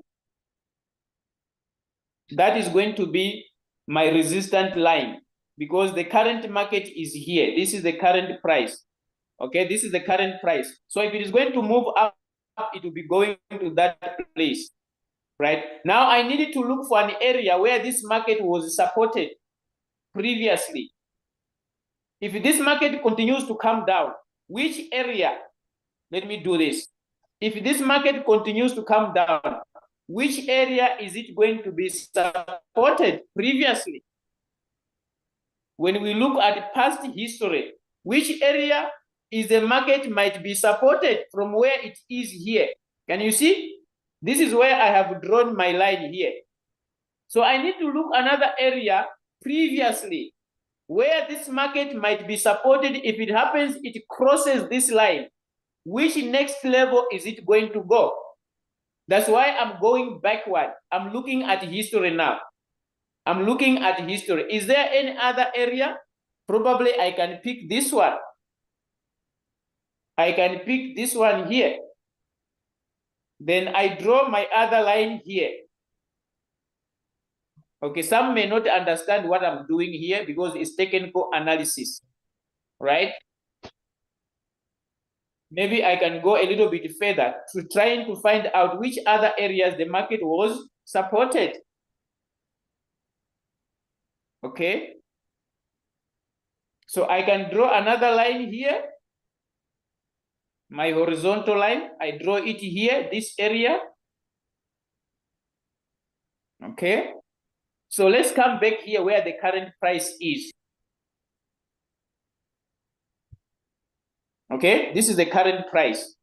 Speaker 2: That is going to be my resistance line because the current market is here. This is the current price. Okay, this is the current price. So if it is going to move up, it will be going to that place, right? Now I needed to look for an area where this market was supported previously. If this market continues to come down, which area? Let me do this. If this market continues to come down, which area is it going to be supported previously? When we look at past history, which area is the market might be supported from where it is here? Can you see? This is where I have drawn my line here. So I need to look another area previously where this market might be supported. If it happens, it crosses this line. Which next level is it going to go? That's why I'm going backward. I'm looking at history now. I'm looking at history. Is there any other area? Probably I can pick this one. I can pick this one here. Then I draw my other line here. Okay, some may not understand what I'm doing here because it's technical analysis, right? Maybe I can go a little bit further to trying to find out which other areas the market was supported. Okay. So I can draw another line here. My horizontal line, I draw it here, this area. Okay. So let's come back here where the current price is. Okay, this is the current price.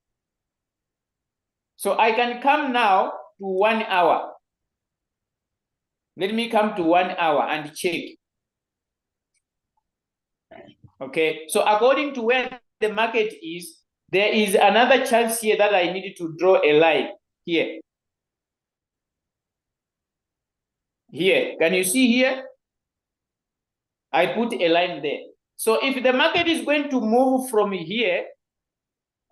Speaker 2: So I can come now to 1 hour. Let me come to 1 hour and check. Okay, so according to where the market is, there is another chance here that I need to draw a line here. Here, can you see here? I put a line there. So if the market is going to move from here,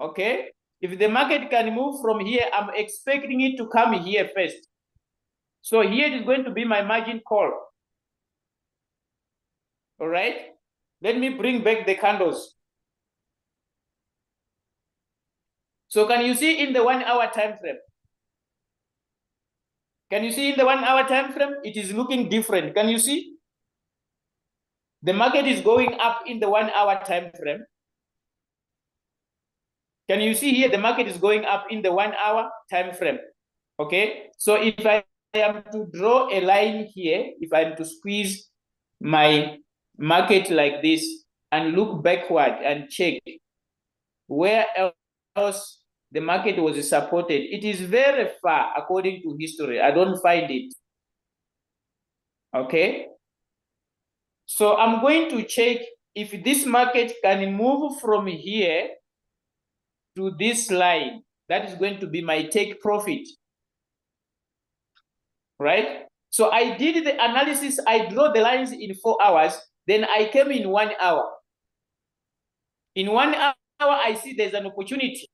Speaker 2: okay, if the market can move from here, I'm expecting it to come here first. So here it is going to be my margin call. All right, let me bring back the candles. So can you see in the 1 hour time frame? Can you see in the 1 hour time frame? It is looking different. Can you see? The market is going up in the 1 hour time frame. Can you see here? The market is going up in the 1 hour time frame. Okay. So if I am to draw a line here, if I am to squeeze my market like this and look backward and check where else the market was supported, it is very far according to history. I don't find it. Okay. So I'm going to check if this market can move from here to this line. That is going to be my take profit. Right? So I did the analysis. I draw the lines in 4 hours. Then I came in 1 hour. In 1 hour, I see there's an opportunity.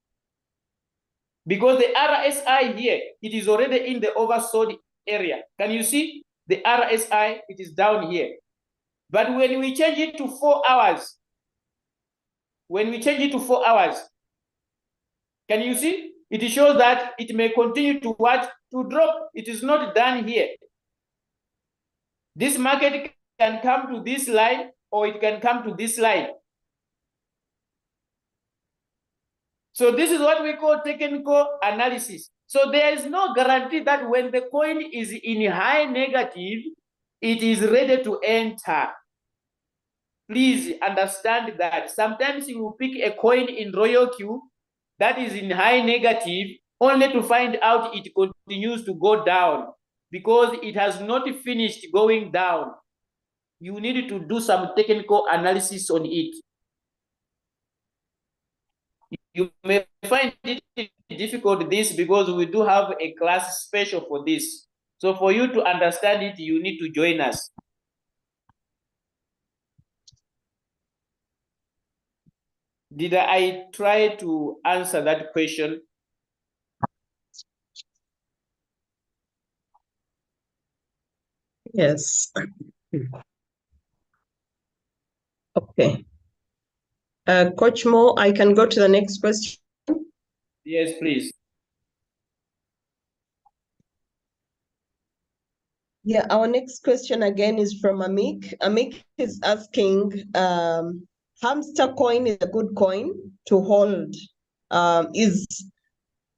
Speaker 2: Because the RSI here, it is already in the oversold area. Can you see? The RSI, it is down here. But when we change it to 4 hours, when we change it to 4 hours, can you see? It shows that it may continue to what? To drop. It is not done here. This market can come to this line or it can come to this line. So this is what we call technical analysis. So there is no guarantee that when the coin is in high negative, it is ready to enter. Please understand that sometimes you will pick a coin in Royal Q that is in high negative, only to find out it continues to go down because it has not finished going down. You need to do some technical analysis on it. You may find it difficult this because we do have a class special for this. So for you to understand it, you need to join us. Did I try to answer that question?
Speaker 1: Yes. Okay. Coach Mo, I can go to the next question.
Speaker 2: Yes, please.
Speaker 1: Yeah, our next question again is from Amik. Amik is asking, hamster coin is a good coin to hold. Is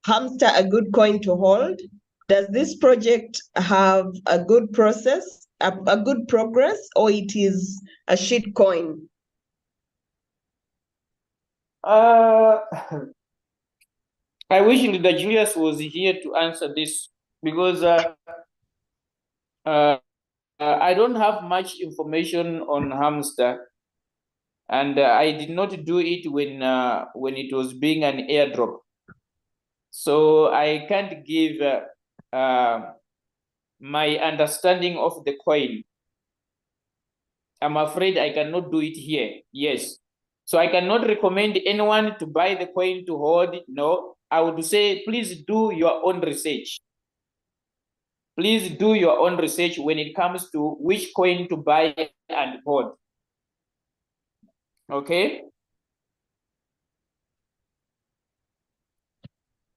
Speaker 1: hamster a good coin to hold? Does this project have a good process, a good progress, or it is a shit coin?
Speaker 2: I wish that Julius was here to answer this because I don't have much information on hamster, and I did not do it when it was being an airdrop. So I can't give my understanding of the coin. I'm afraid I cannot do it here. Yes. So I cannot recommend anyone to buy the coin to hold. No, I would say please do your own research. Please do your own research when it comes to which coin to buy and hold. Okay?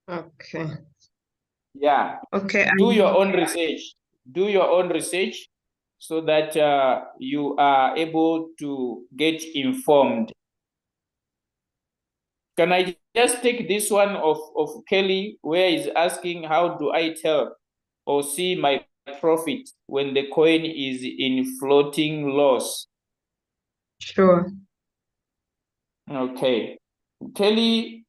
Speaker 1: Okay.
Speaker 2: Yeah.
Speaker 1: Okay.
Speaker 2: Do your own research. Do your own research so that you are able to get informed. Can I just take this one of Kelly, where he's asking, how do I tell or see my profit when the coin is in floating loss?
Speaker 1: Sure.
Speaker 2: Okay. Kelly,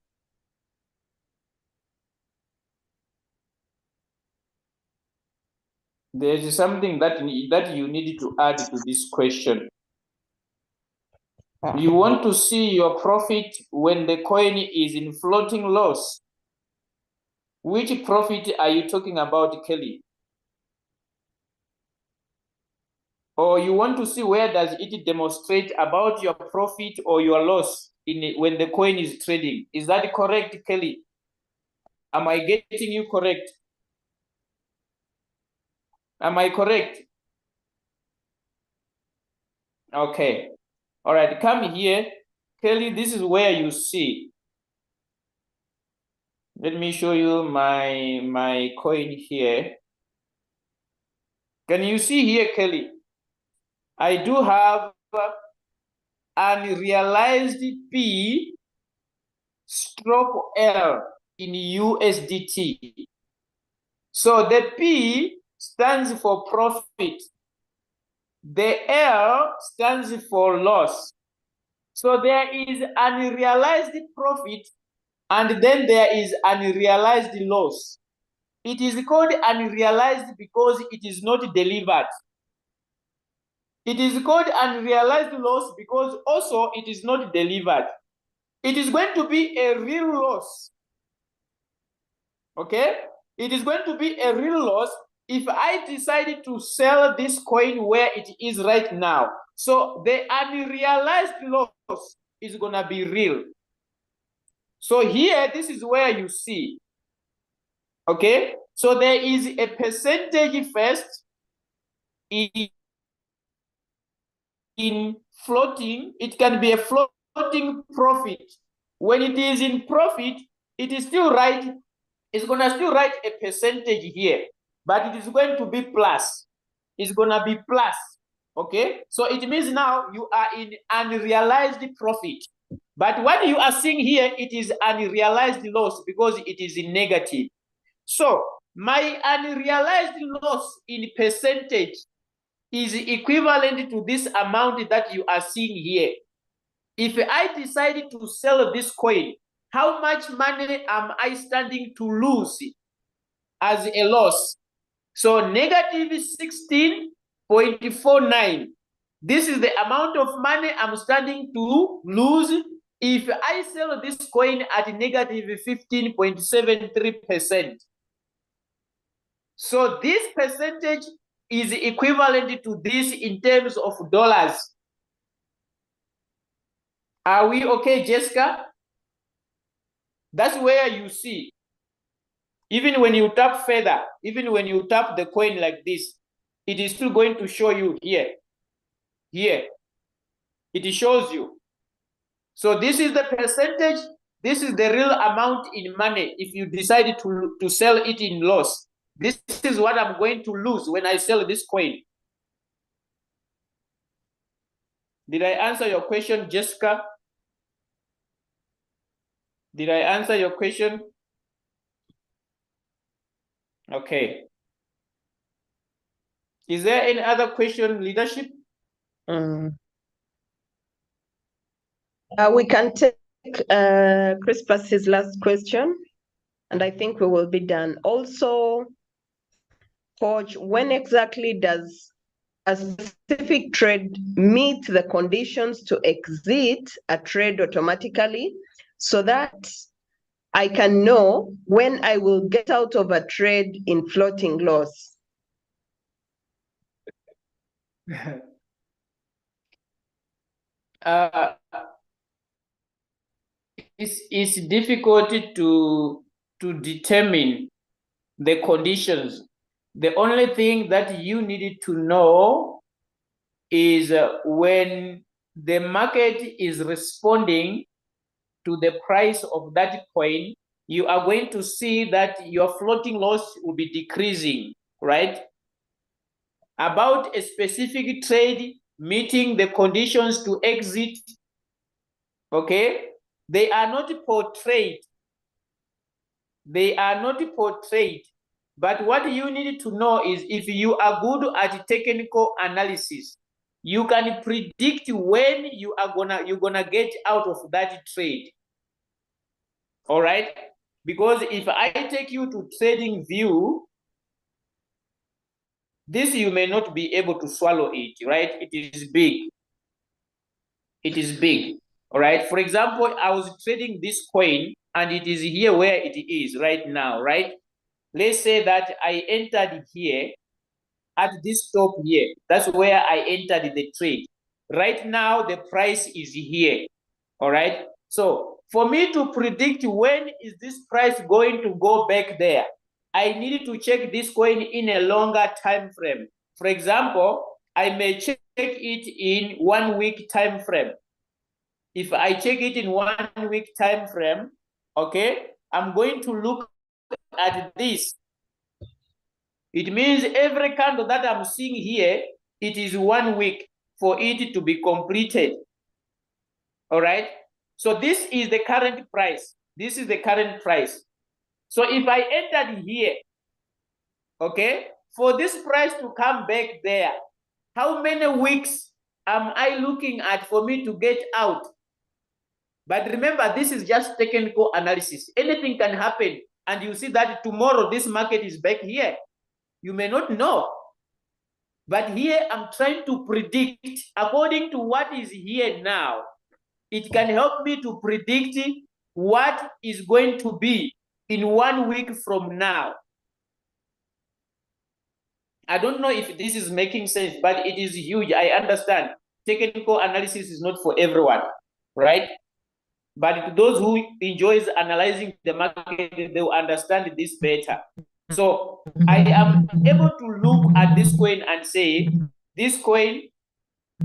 Speaker 2: there's something that you need to add to this question. You want to see your profit when the coin is in floating loss. Which profit are you talking about, Kelly? Or you want to see where does it demonstrate about your profit or your loss when the coin is trading? Is that correct, Kelly? Am I getting you correct? Am I correct? Okay. All right, come here. Kelly, this is where you see. Let me show you my coin here. Can you see here, Kelly? I do have unrealized P stroke L in USDT. So the P stands for profit. The L stands for loss. So there is unrealized profit and then there is unrealized loss. It is called unrealized because it is not delivered. It is called unrealized loss because also it is not delivered. It is going to be a real loss. Okay? It is going to be a real loss if I decided to sell this coin where it is right now. So the unrealized loss is going to be real. So here, this is where you see. Okay? So there is a percentage first in floating. It can be a floating profit. When it is in profit, it is still right. It's going to still write a percentage here, but it is going to be plus. It's going to be plus. Okay? So it means now you are in unrealized profit. But what you are seeing here, it is unrealized loss because it is in negative. So my unrealized loss in percentage is equivalent to this amount that you are seeing here. If I decided to sell this coin how much money am I standing to lose as a loss? So negative 16.49. This is the amount of money I'm standing to lose if I sell this coin at negative 15.73%. So this percentage is equivalent to this in terms of dollars. Are we okay, Jessica? That's where you see. Even when you tap further, even when you tap the coin like this, it is still going to show you here. Here. It shows you. So this is the percentage. This is the real amount in money if you decide to sell it in loss. This is what I'm going to lose when I sell this coin. Did I answer your question, Jessica? Did I answer your question? Okay. Is there any other question, leadership?
Speaker 1: We can take Crispus's last question, and I think we will be done. Also, Coach, when exactly does a specific trade meet the conditions to exit a trade automatically so that I can know when I will get out of a trade in floating loss?
Speaker 2: It's difficult to determine the conditions. The only thing that you needed to know is when the market is responding to the price of that coin, you are going to see that your floating loss will be decreasing, right? About a specific trade meeting the conditions to exit, okay? They are not portrayed. They are not portrayed. But what you need to know is if you are good at technical analysis, you can predict when you're gonna get out of that trade. All right? Because if I take you to trading view, this you may not be able to swallow it, right? It is big. It is big. All right. For example, I was trading this coin and it is here where it is right now, right? Let's say that I entered here at this top here. That's where I entered the trade. Right now, the price is here. All right. So for me to predict when is this price going to go back there, I need to check this coin in a longer time frame. For example, I may check it in 1 week time frame. If I check it in 1 week time frame, okay, I'm going to look at this. It means every candle that I'm seeing here, it is 1 week for it to be completed. All right. So this is the current price. This is the current price. So if I entered here, okay, for this price to come back there, how many weeks am I looking at for me to get out? But remember, this is just technical analysis. Anything can happen. And you see that tomorrow this market is back here. You may not know. But here I'm trying to predict according to what is here now. It can help me to predict what is going to be in 1 week from now. I don't know if this is making sense, but it is huge. I understand. Technical analysis is not for everyone, right? But those who enjoys analyzing the market, they will understand this better. So I am able to look at this coin and say, this coin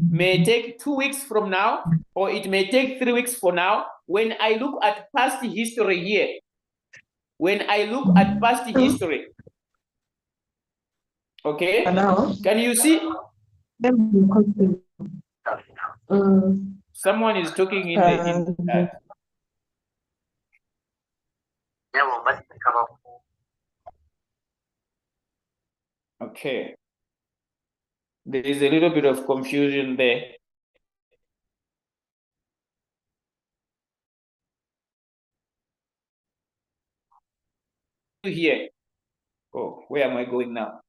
Speaker 2: may take 2 weeks from now, or it may take 3 weeks from now. When I look at past history here, when I look at past history, okay, can you see? Someone is talking in the chat. Okay. There is a little bit of confusion there. here. Oh, where am I going now?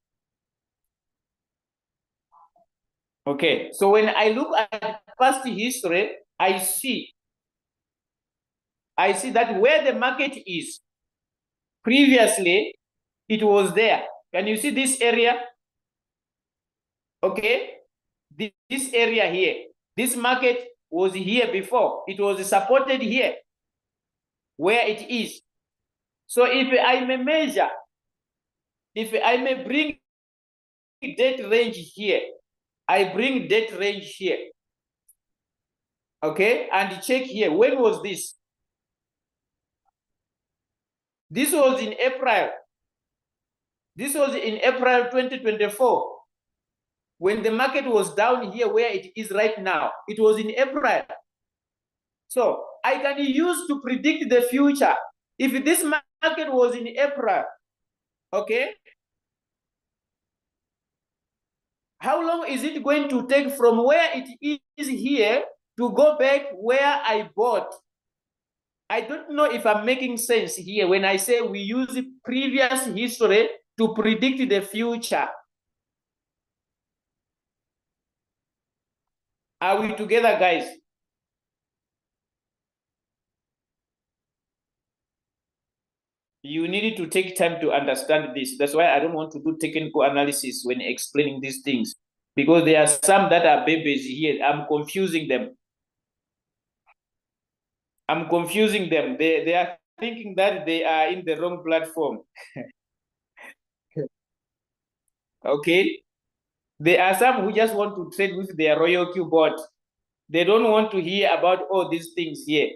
Speaker 2: Okay, so when I look at past history, I see that where the market is, previously, it was there. Can you see this area? Okay, this area here, this market was here before. It was supported here, where it is. So if I may measure, if I may bring date range here, I bring date range here. Okay, and check here. When was this? This was in April. This was in April 2024. When the market was down here where it is right now. It was in April. So I can use to predict the future. If this market was in April, okay, how long is it going to take from where it is here to go back where I bought? I don't know if I'm making sense here when I say we use previous history to predict the future. Are we together, guys? You need to take time to understand this. That's why I don't want to do technical analysis when explaining these things, because there are some that are babies here. I'm confusing them. I'm confusing them. They are thinking that they are in the wrong platform. Okay? There are some who just want to trade with their Royal Q bot. They don't want to hear about all these things here.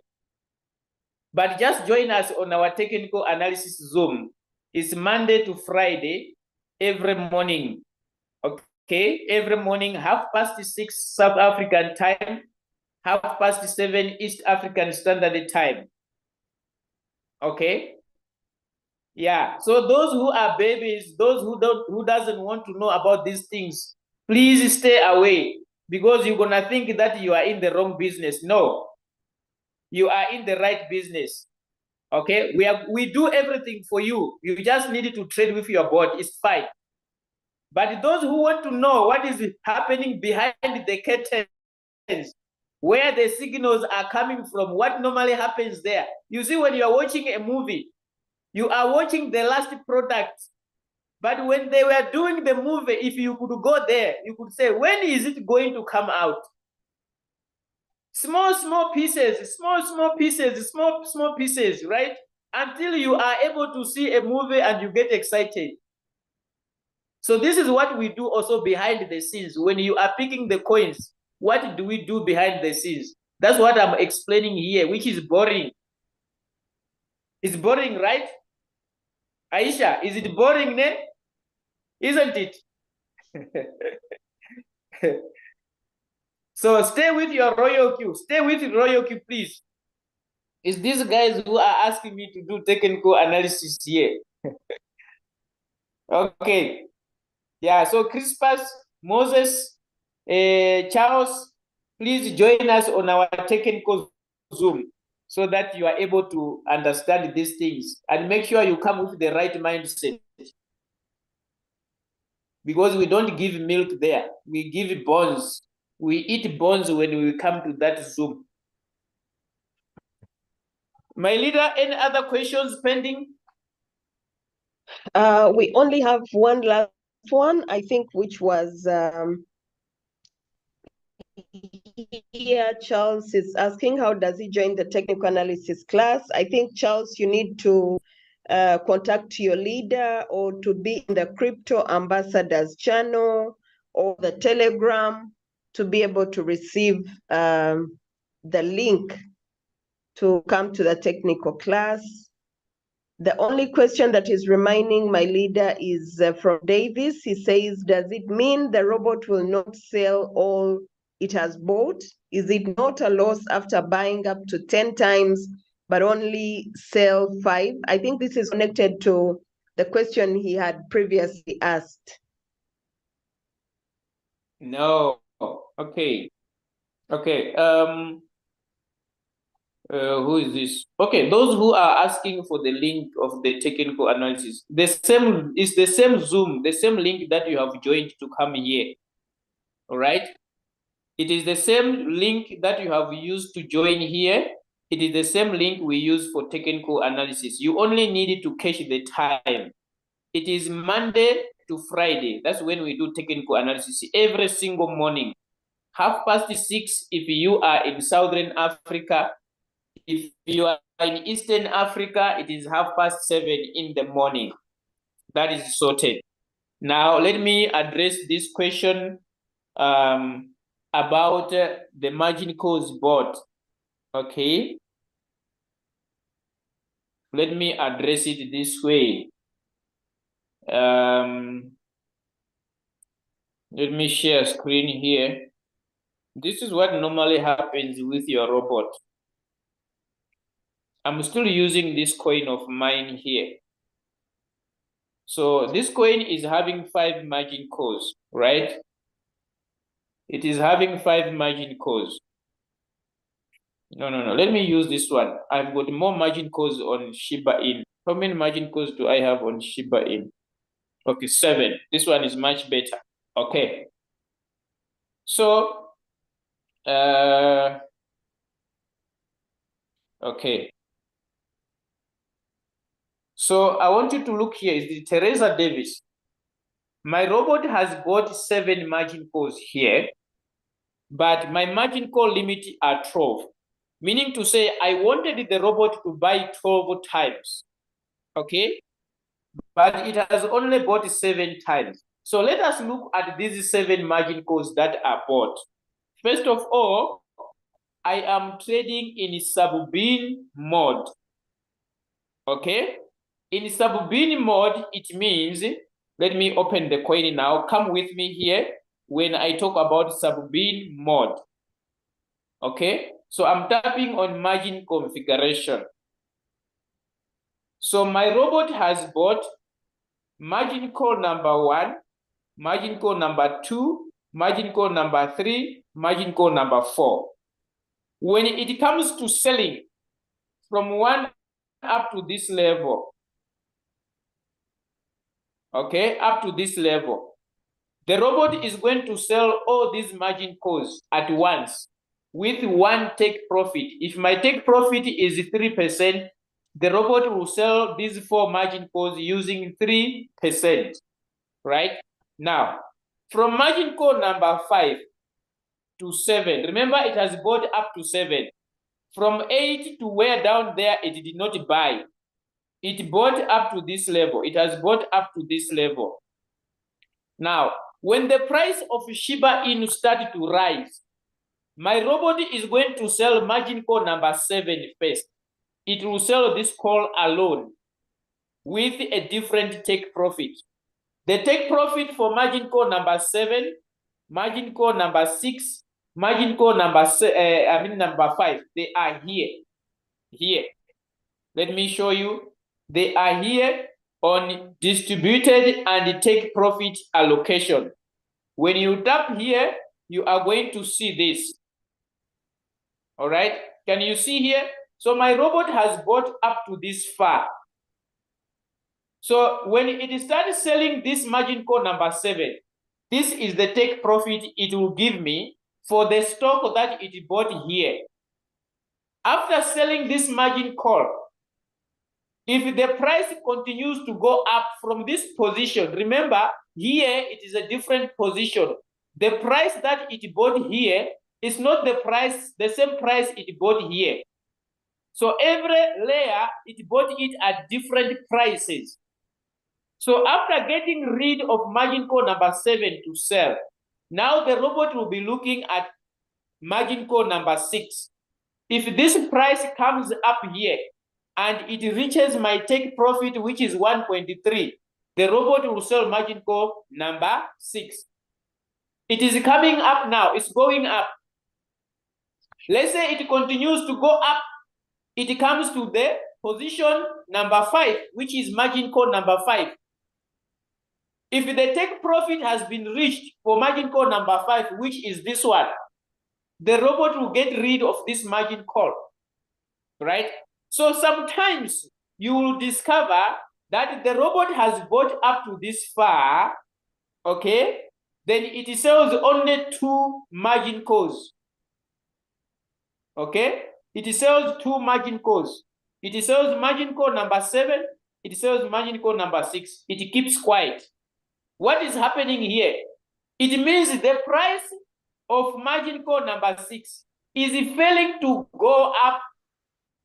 Speaker 2: But just join us on our technical analysis Zoom. It's Monday to Friday, every morning. Okay, every morning, 6:30 South African time, 7:30 East African Standard Time. Okay. Yeah. So those who are babies, those who doesn't want to know about these things, please stay away, because you're gonna think that you are in the wrong business. No, you are in the right business. Okay, we do everything for you. You just need to trade with your bot. It's fine. But those who want to know what is happening behind the curtains, where the signals are coming from, what normally happens there. You see, when you are watching a movie, you are watching the last product. But when they were doing the movie, if you could go there, you could say, when is it going to come out? Small pieces, small pieces, right? Until you are able to see a movie and you get excited. So this is what we do also behind the scenes. When you are picking the coins, what do we do behind the scenes? That's what I'm explaining here, which is boring. It's boring, right? Aisha, is it boring, ne? Isn't it? So stay with your Royal Q. Stay with Royal Q, please. It's these guys who are asking me to do technical analysis here. Okay. Yeah, so Crispus, Moses, Charles, please join us on our technical Zoom so that you are able to understand these things, and make sure you come with the right mindset. Because we don't give milk there, we give bones. We eat bones when we come to that Zoom. My leader, any other questions pending?
Speaker 1: We only have one last one, I think, which was here. Charles is asking, how does he join the technical analysis class? I think, Charles, you need to contact your leader, or to be in the Crypto Ambassadors channel or the Telegram to be able to receive the link to come to the technical class. The only question that is remaining, my leader, is from Davis. He says, does it mean the robot will not sell all it has bought? Is it not a loss after buying up to 10 times, but only sell 5? I think this is connected to the question he had previously asked.
Speaker 2: No. Okay. Okay. Who is this? Okay, those who are asking for the link of the technical analysis, the same Zoom, the same link that you have joined to come here. All right. It is the same link that you have used to join here. It is the same link we use for technical analysis. You only need to catch the time. It is Monday to Friday. That's when we do technical analysis every single morning. 6:30 if you are in Southern Africa. If you are in Eastern Africa, it is 7:30 in the morning. That is sorted. Now, let me address this question about the margin calls board. Okay. Let me address it this way. Let me share screen here. This is what normally happens with your robot. I'm still using this coin of mine here. So this coin is having 5 margin calls, right? It is having 5 margin calls. No. Let me use this one. I've got more margin calls on Shiba Inu. How many margin calls do I have on Shiba Inu? Okay, 7. This one is much better. Okay. So, okay. So I want you to look here. Is the Teresa Davis. My robot has got 7 margin calls here, but my margin call limit are 12. Meaning to say, I wanted the robot to buy 12 times. Okay. But it has only bought 7 times. So let us look at these 7 margin calls that are bought. First of all, I am trading in sub-bin mode. Okay? In sub-bin mode, it means, let me open the coin now. Come with me here when I talk about sub-bin mode. Okay? So I'm tapping on margin configuration. So my robot has bought margin call number 1, margin call number 2, margin call number 3, margin call number 4. When it comes to selling from 1 up to this level, okay, up to this level, the robot is going to sell all these margin calls at once with 1 take profit. If my take profit is 3%, the robot will sell these 4 margin calls using 3%, right? Now, from margin call number 5 to 7, remember it has bought up to 7. From 8 to where down there it did not buy. It bought up to this level. It has bought up to this level. Now, when the price of Shiba Inu started to rise, my robot is going to sell margin call number 7 first. It will sell this call alone with a different take profit. The take profit for margin call number 7, margin call number 6, margin call number 5, they are here. Here. Let me show you. They are here on distributed and take profit allocation. When you tap here, you are going to see this. All right. Can you see here? So my robot has bought up to this far. So when it starts selling this margin call number 7, this is the take profit it will give me for the stock that it bought here. After selling this margin call, if the price continues to go up from this position, remember here it is a different position. The price that it bought here is not the same price it bought here. So every layer it bought it at different prices. So after getting rid of margin call number 7 to sell, now the robot will be looking at margin call number 6. If this price comes up here and it reaches my take profit, which is 1.3, the robot will sell margin call number 6. It is coming up now. It's going up. Let's say it continues to go up. It comes to the position number 5, which is margin call number 5. If the take profit has been reached for margin call number 5, which is this one, the robot will get rid of this margin call. right? So sometimes you will discover that the robot has bought up to this far, okay? Then it sells only 2 margin calls, okay? It sells 2 margin calls. It sells margin call number 7. It sells margin call number 6. It keeps quiet. What is happening here? It means the price of margin call number 6 is failing to go up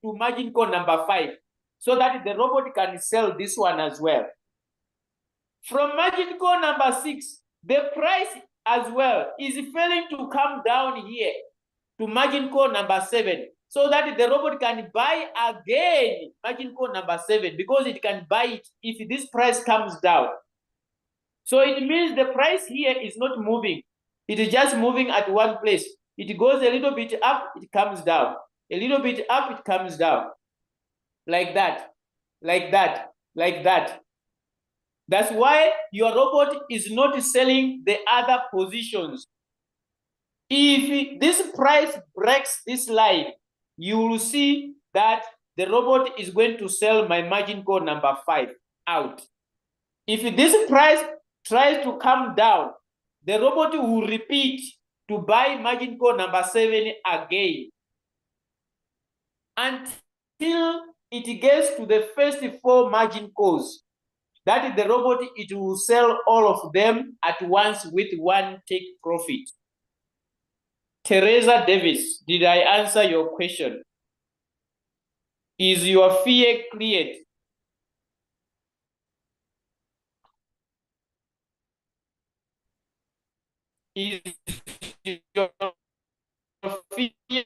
Speaker 2: to margin call number 5 so that the robot can sell this one as well. From margin call number 6, the price as well is failing to come down here to margin call number 7 so that the robot can buy again margin call number 7 because it can buy it if this price comes down. So it means the price here is not moving. It is just moving at one place. It goes a little bit up, it comes down. A little bit up, it comes down. Like that, like that, like that. That's why your robot is not selling the other positions. If this price breaks this line, you will see that the robot is going to sell my margin call number 5 out. If this price tries to come down, the robot will repeat to buy margin call number 7 again until it gets to the first 4 margin calls. That the robot, it will sell all of them at once with one take profit. Teresa Davis, did I answer your question? Is your fear cleared? Is your fear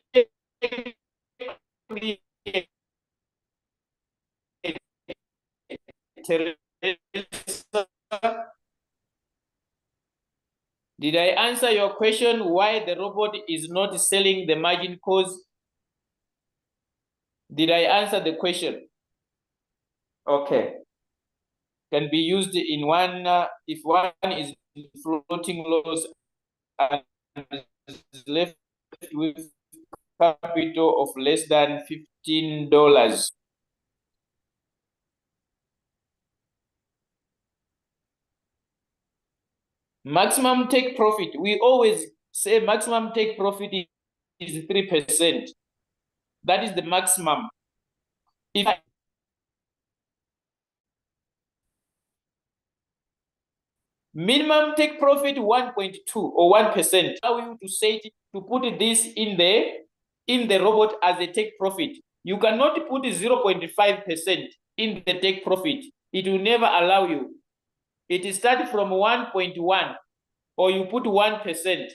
Speaker 2: cleared? Teresa? Did I answer your question why the robot is not selling the margin calls? Did I answer the question? Okay. Can be used in one, if one is floating loss and is left with capital of less than $15. Maximum take profit. We always say maximum take profit is 3%. That is the maximum. If minimum take profit 1.2 or 1%. Allow you to say it, to put this in the robot as a take profit. You cannot put 0.5% in the take profit. It will never allow you. It starts from 1.1 or you put 1%.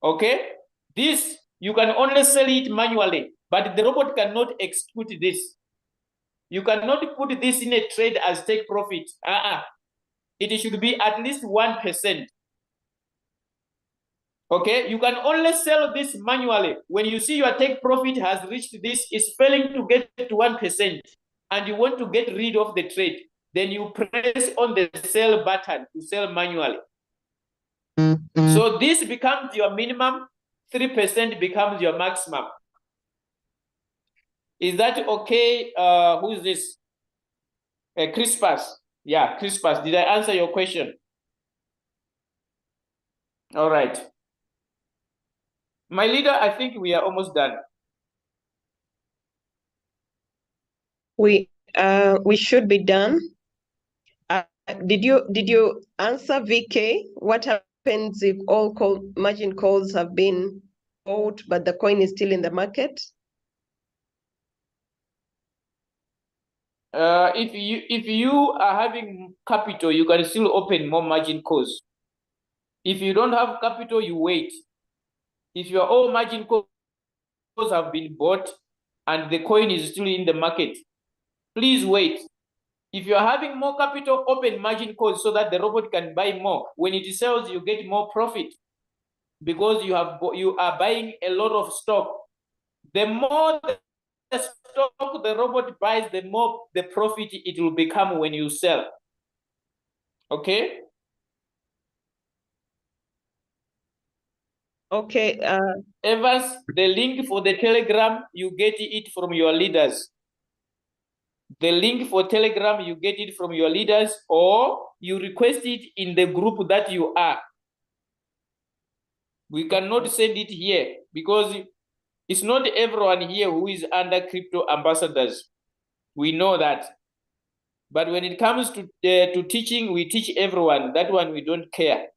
Speaker 2: Okay? This, you can only sell it manually, but the robot cannot execute this. You cannot put this in a trade as take profit. It should be at least 1%. Okay, you can only sell this manually. When you see your take profit has reached this, is failing to get to 1%, and you want to get rid of the trade, then you press on the sell button to sell manually. So this becomes your minimum, 3% becomes your maximum. Is that okay? Who is this? Crispus. Yeah, Crispus. Did I answer your question? All right. My leader, I think we are almost done.
Speaker 1: We should be done. Did you answer VK? What happens if all margin calls have been bought, but the coin is still in the
Speaker 2: If you are having capital, you can still open more margin calls. If you don't have capital, you wait. If your all margin calls have been bought and the coin is still in the market, please wait. If you're having more capital, open margin calls so that the robot can buy more. When it sells, you get more profit because you are buying a lot of stock. The more the stock the robot buys, the more the profit it will become when you sell. Okay?
Speaker 1: Okay.
Speaker 2: Evans, the link for the Telegram, you get it from your leaders. The link for Telegram, you get it from your leaders, or you request it in the group that you are. We cannot send it here because it's not everyone here who is under crypto ambassadors. We know that. But when it comes to teaching, we teach everyone. That one we don't care.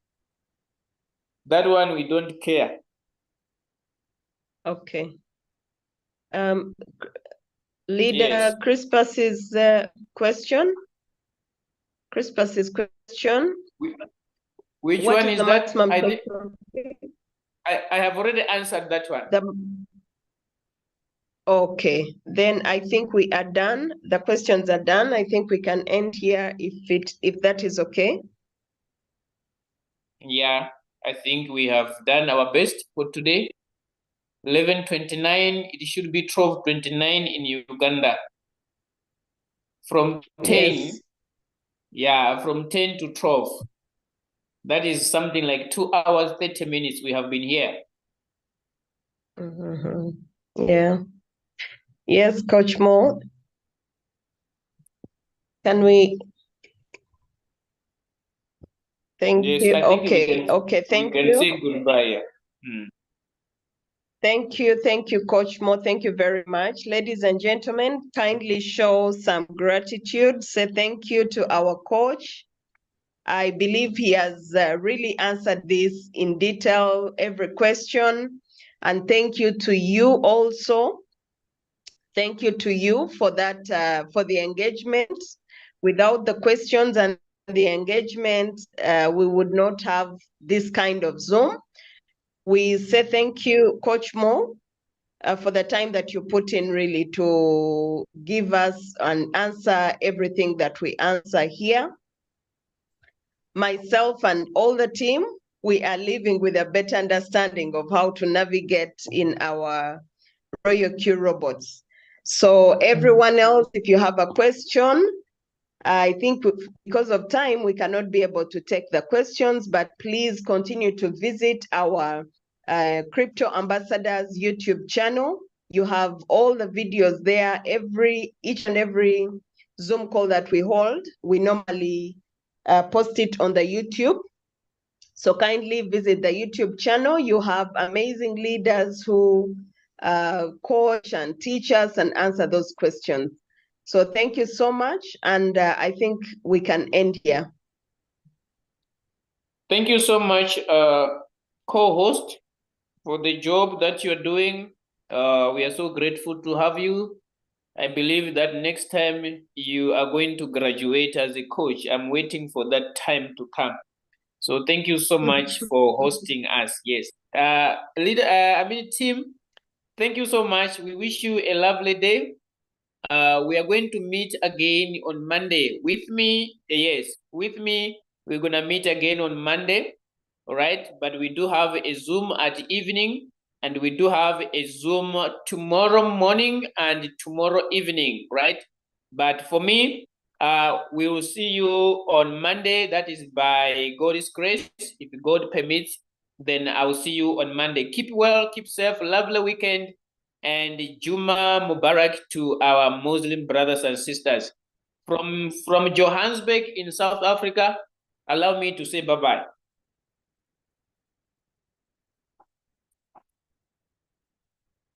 Speaker 2: That one we don't care.
Speaker 1: Okay. Leader
Speaker 2: Yes.
Speaker 1: Crispus's question. Crispus's question.
Speaker 2: Which
Speaker 1: What
Speaker 2: one
Speaker 1: is
Speaker 2: is
Speaker 1: the
Speaker 2: that?
Speaker 1: maximum
Speaker 2: I think
Speaker 1: total?
Speaker 2: I have already answered that one.
Speaker 1: Okay, then I think we are done. The questions are done. I think we can end here if that is okay.
Speaker 2: Yeah, I think we have done our best for today. 11:29. It should be 12:29 in Uganda. From 10,
Speaker 1: Yes.
Speaker 2: yeah, from 10 to 12. That is something like 2 hours, 30 minutes we have been here.
Speaker 1: Yeah. Yes, Coach Mo. Can we? Thank
Speaker 2: Yes,
Speaker 1: you.
Speaker 2: I think
Speaker 1: Okay. Okay. Thank
Speaker 2: we can
Speaker 1: you.
Speaker 2: say goodbye.
Speaker 1: Thank you, Coach Mo. Thank you very much. Ladies and gentlemen, kindly show some gratitude. Say thank you to our coach. I believe he has really answered this in detail, every question. And thank you to you also. Thank you to you for that, for the engagement. Without the questions and the engagement, we would not have this kind of Zoom. We say thank you, Coach Mo, for the time that you put in really to give us and answer everything that we answer here. Myself and all the team, we are living with a better understanding of how to navigate in our Royal Q robots. So everyone else, if you have a question, I think because of time, we cannot be able to take the questions, but please continue to visit our Crypto Ambassadors YouTube channel. You have all the videos there. Each and every Zoom call that we hold, we normally post it on the YouTube. So kindly visit the YouTube channel. You have amazing leaders who coach and teach us and answer those questions. So thank you so much. And I think we can end here.
Speaker 2: Thank you so much, co-host, for the job that you're doing. We are so grateful to have you. I believe that next time you are going to graduate as a coach. I'm waiting for that time to come. So thank you so much for hosting us. Yes. Team, thank you so much. We wish you a lovely day. We are going to meet again on Monday. With me, we're going to meet again on Monday. All right. But we do have a Zoom at evening, and we do have a Zoom tomorrow morning and tomorrow evening, right? But for me, we will see you on Monday. That is by God's grace. If God permits, then I will see you on Monday. Keep well, keep safe, lovely weekend, and Juma Mubarak to our Muslim brothers and sisters. From Johannesburg in South Africa, allow me to say bye-bye.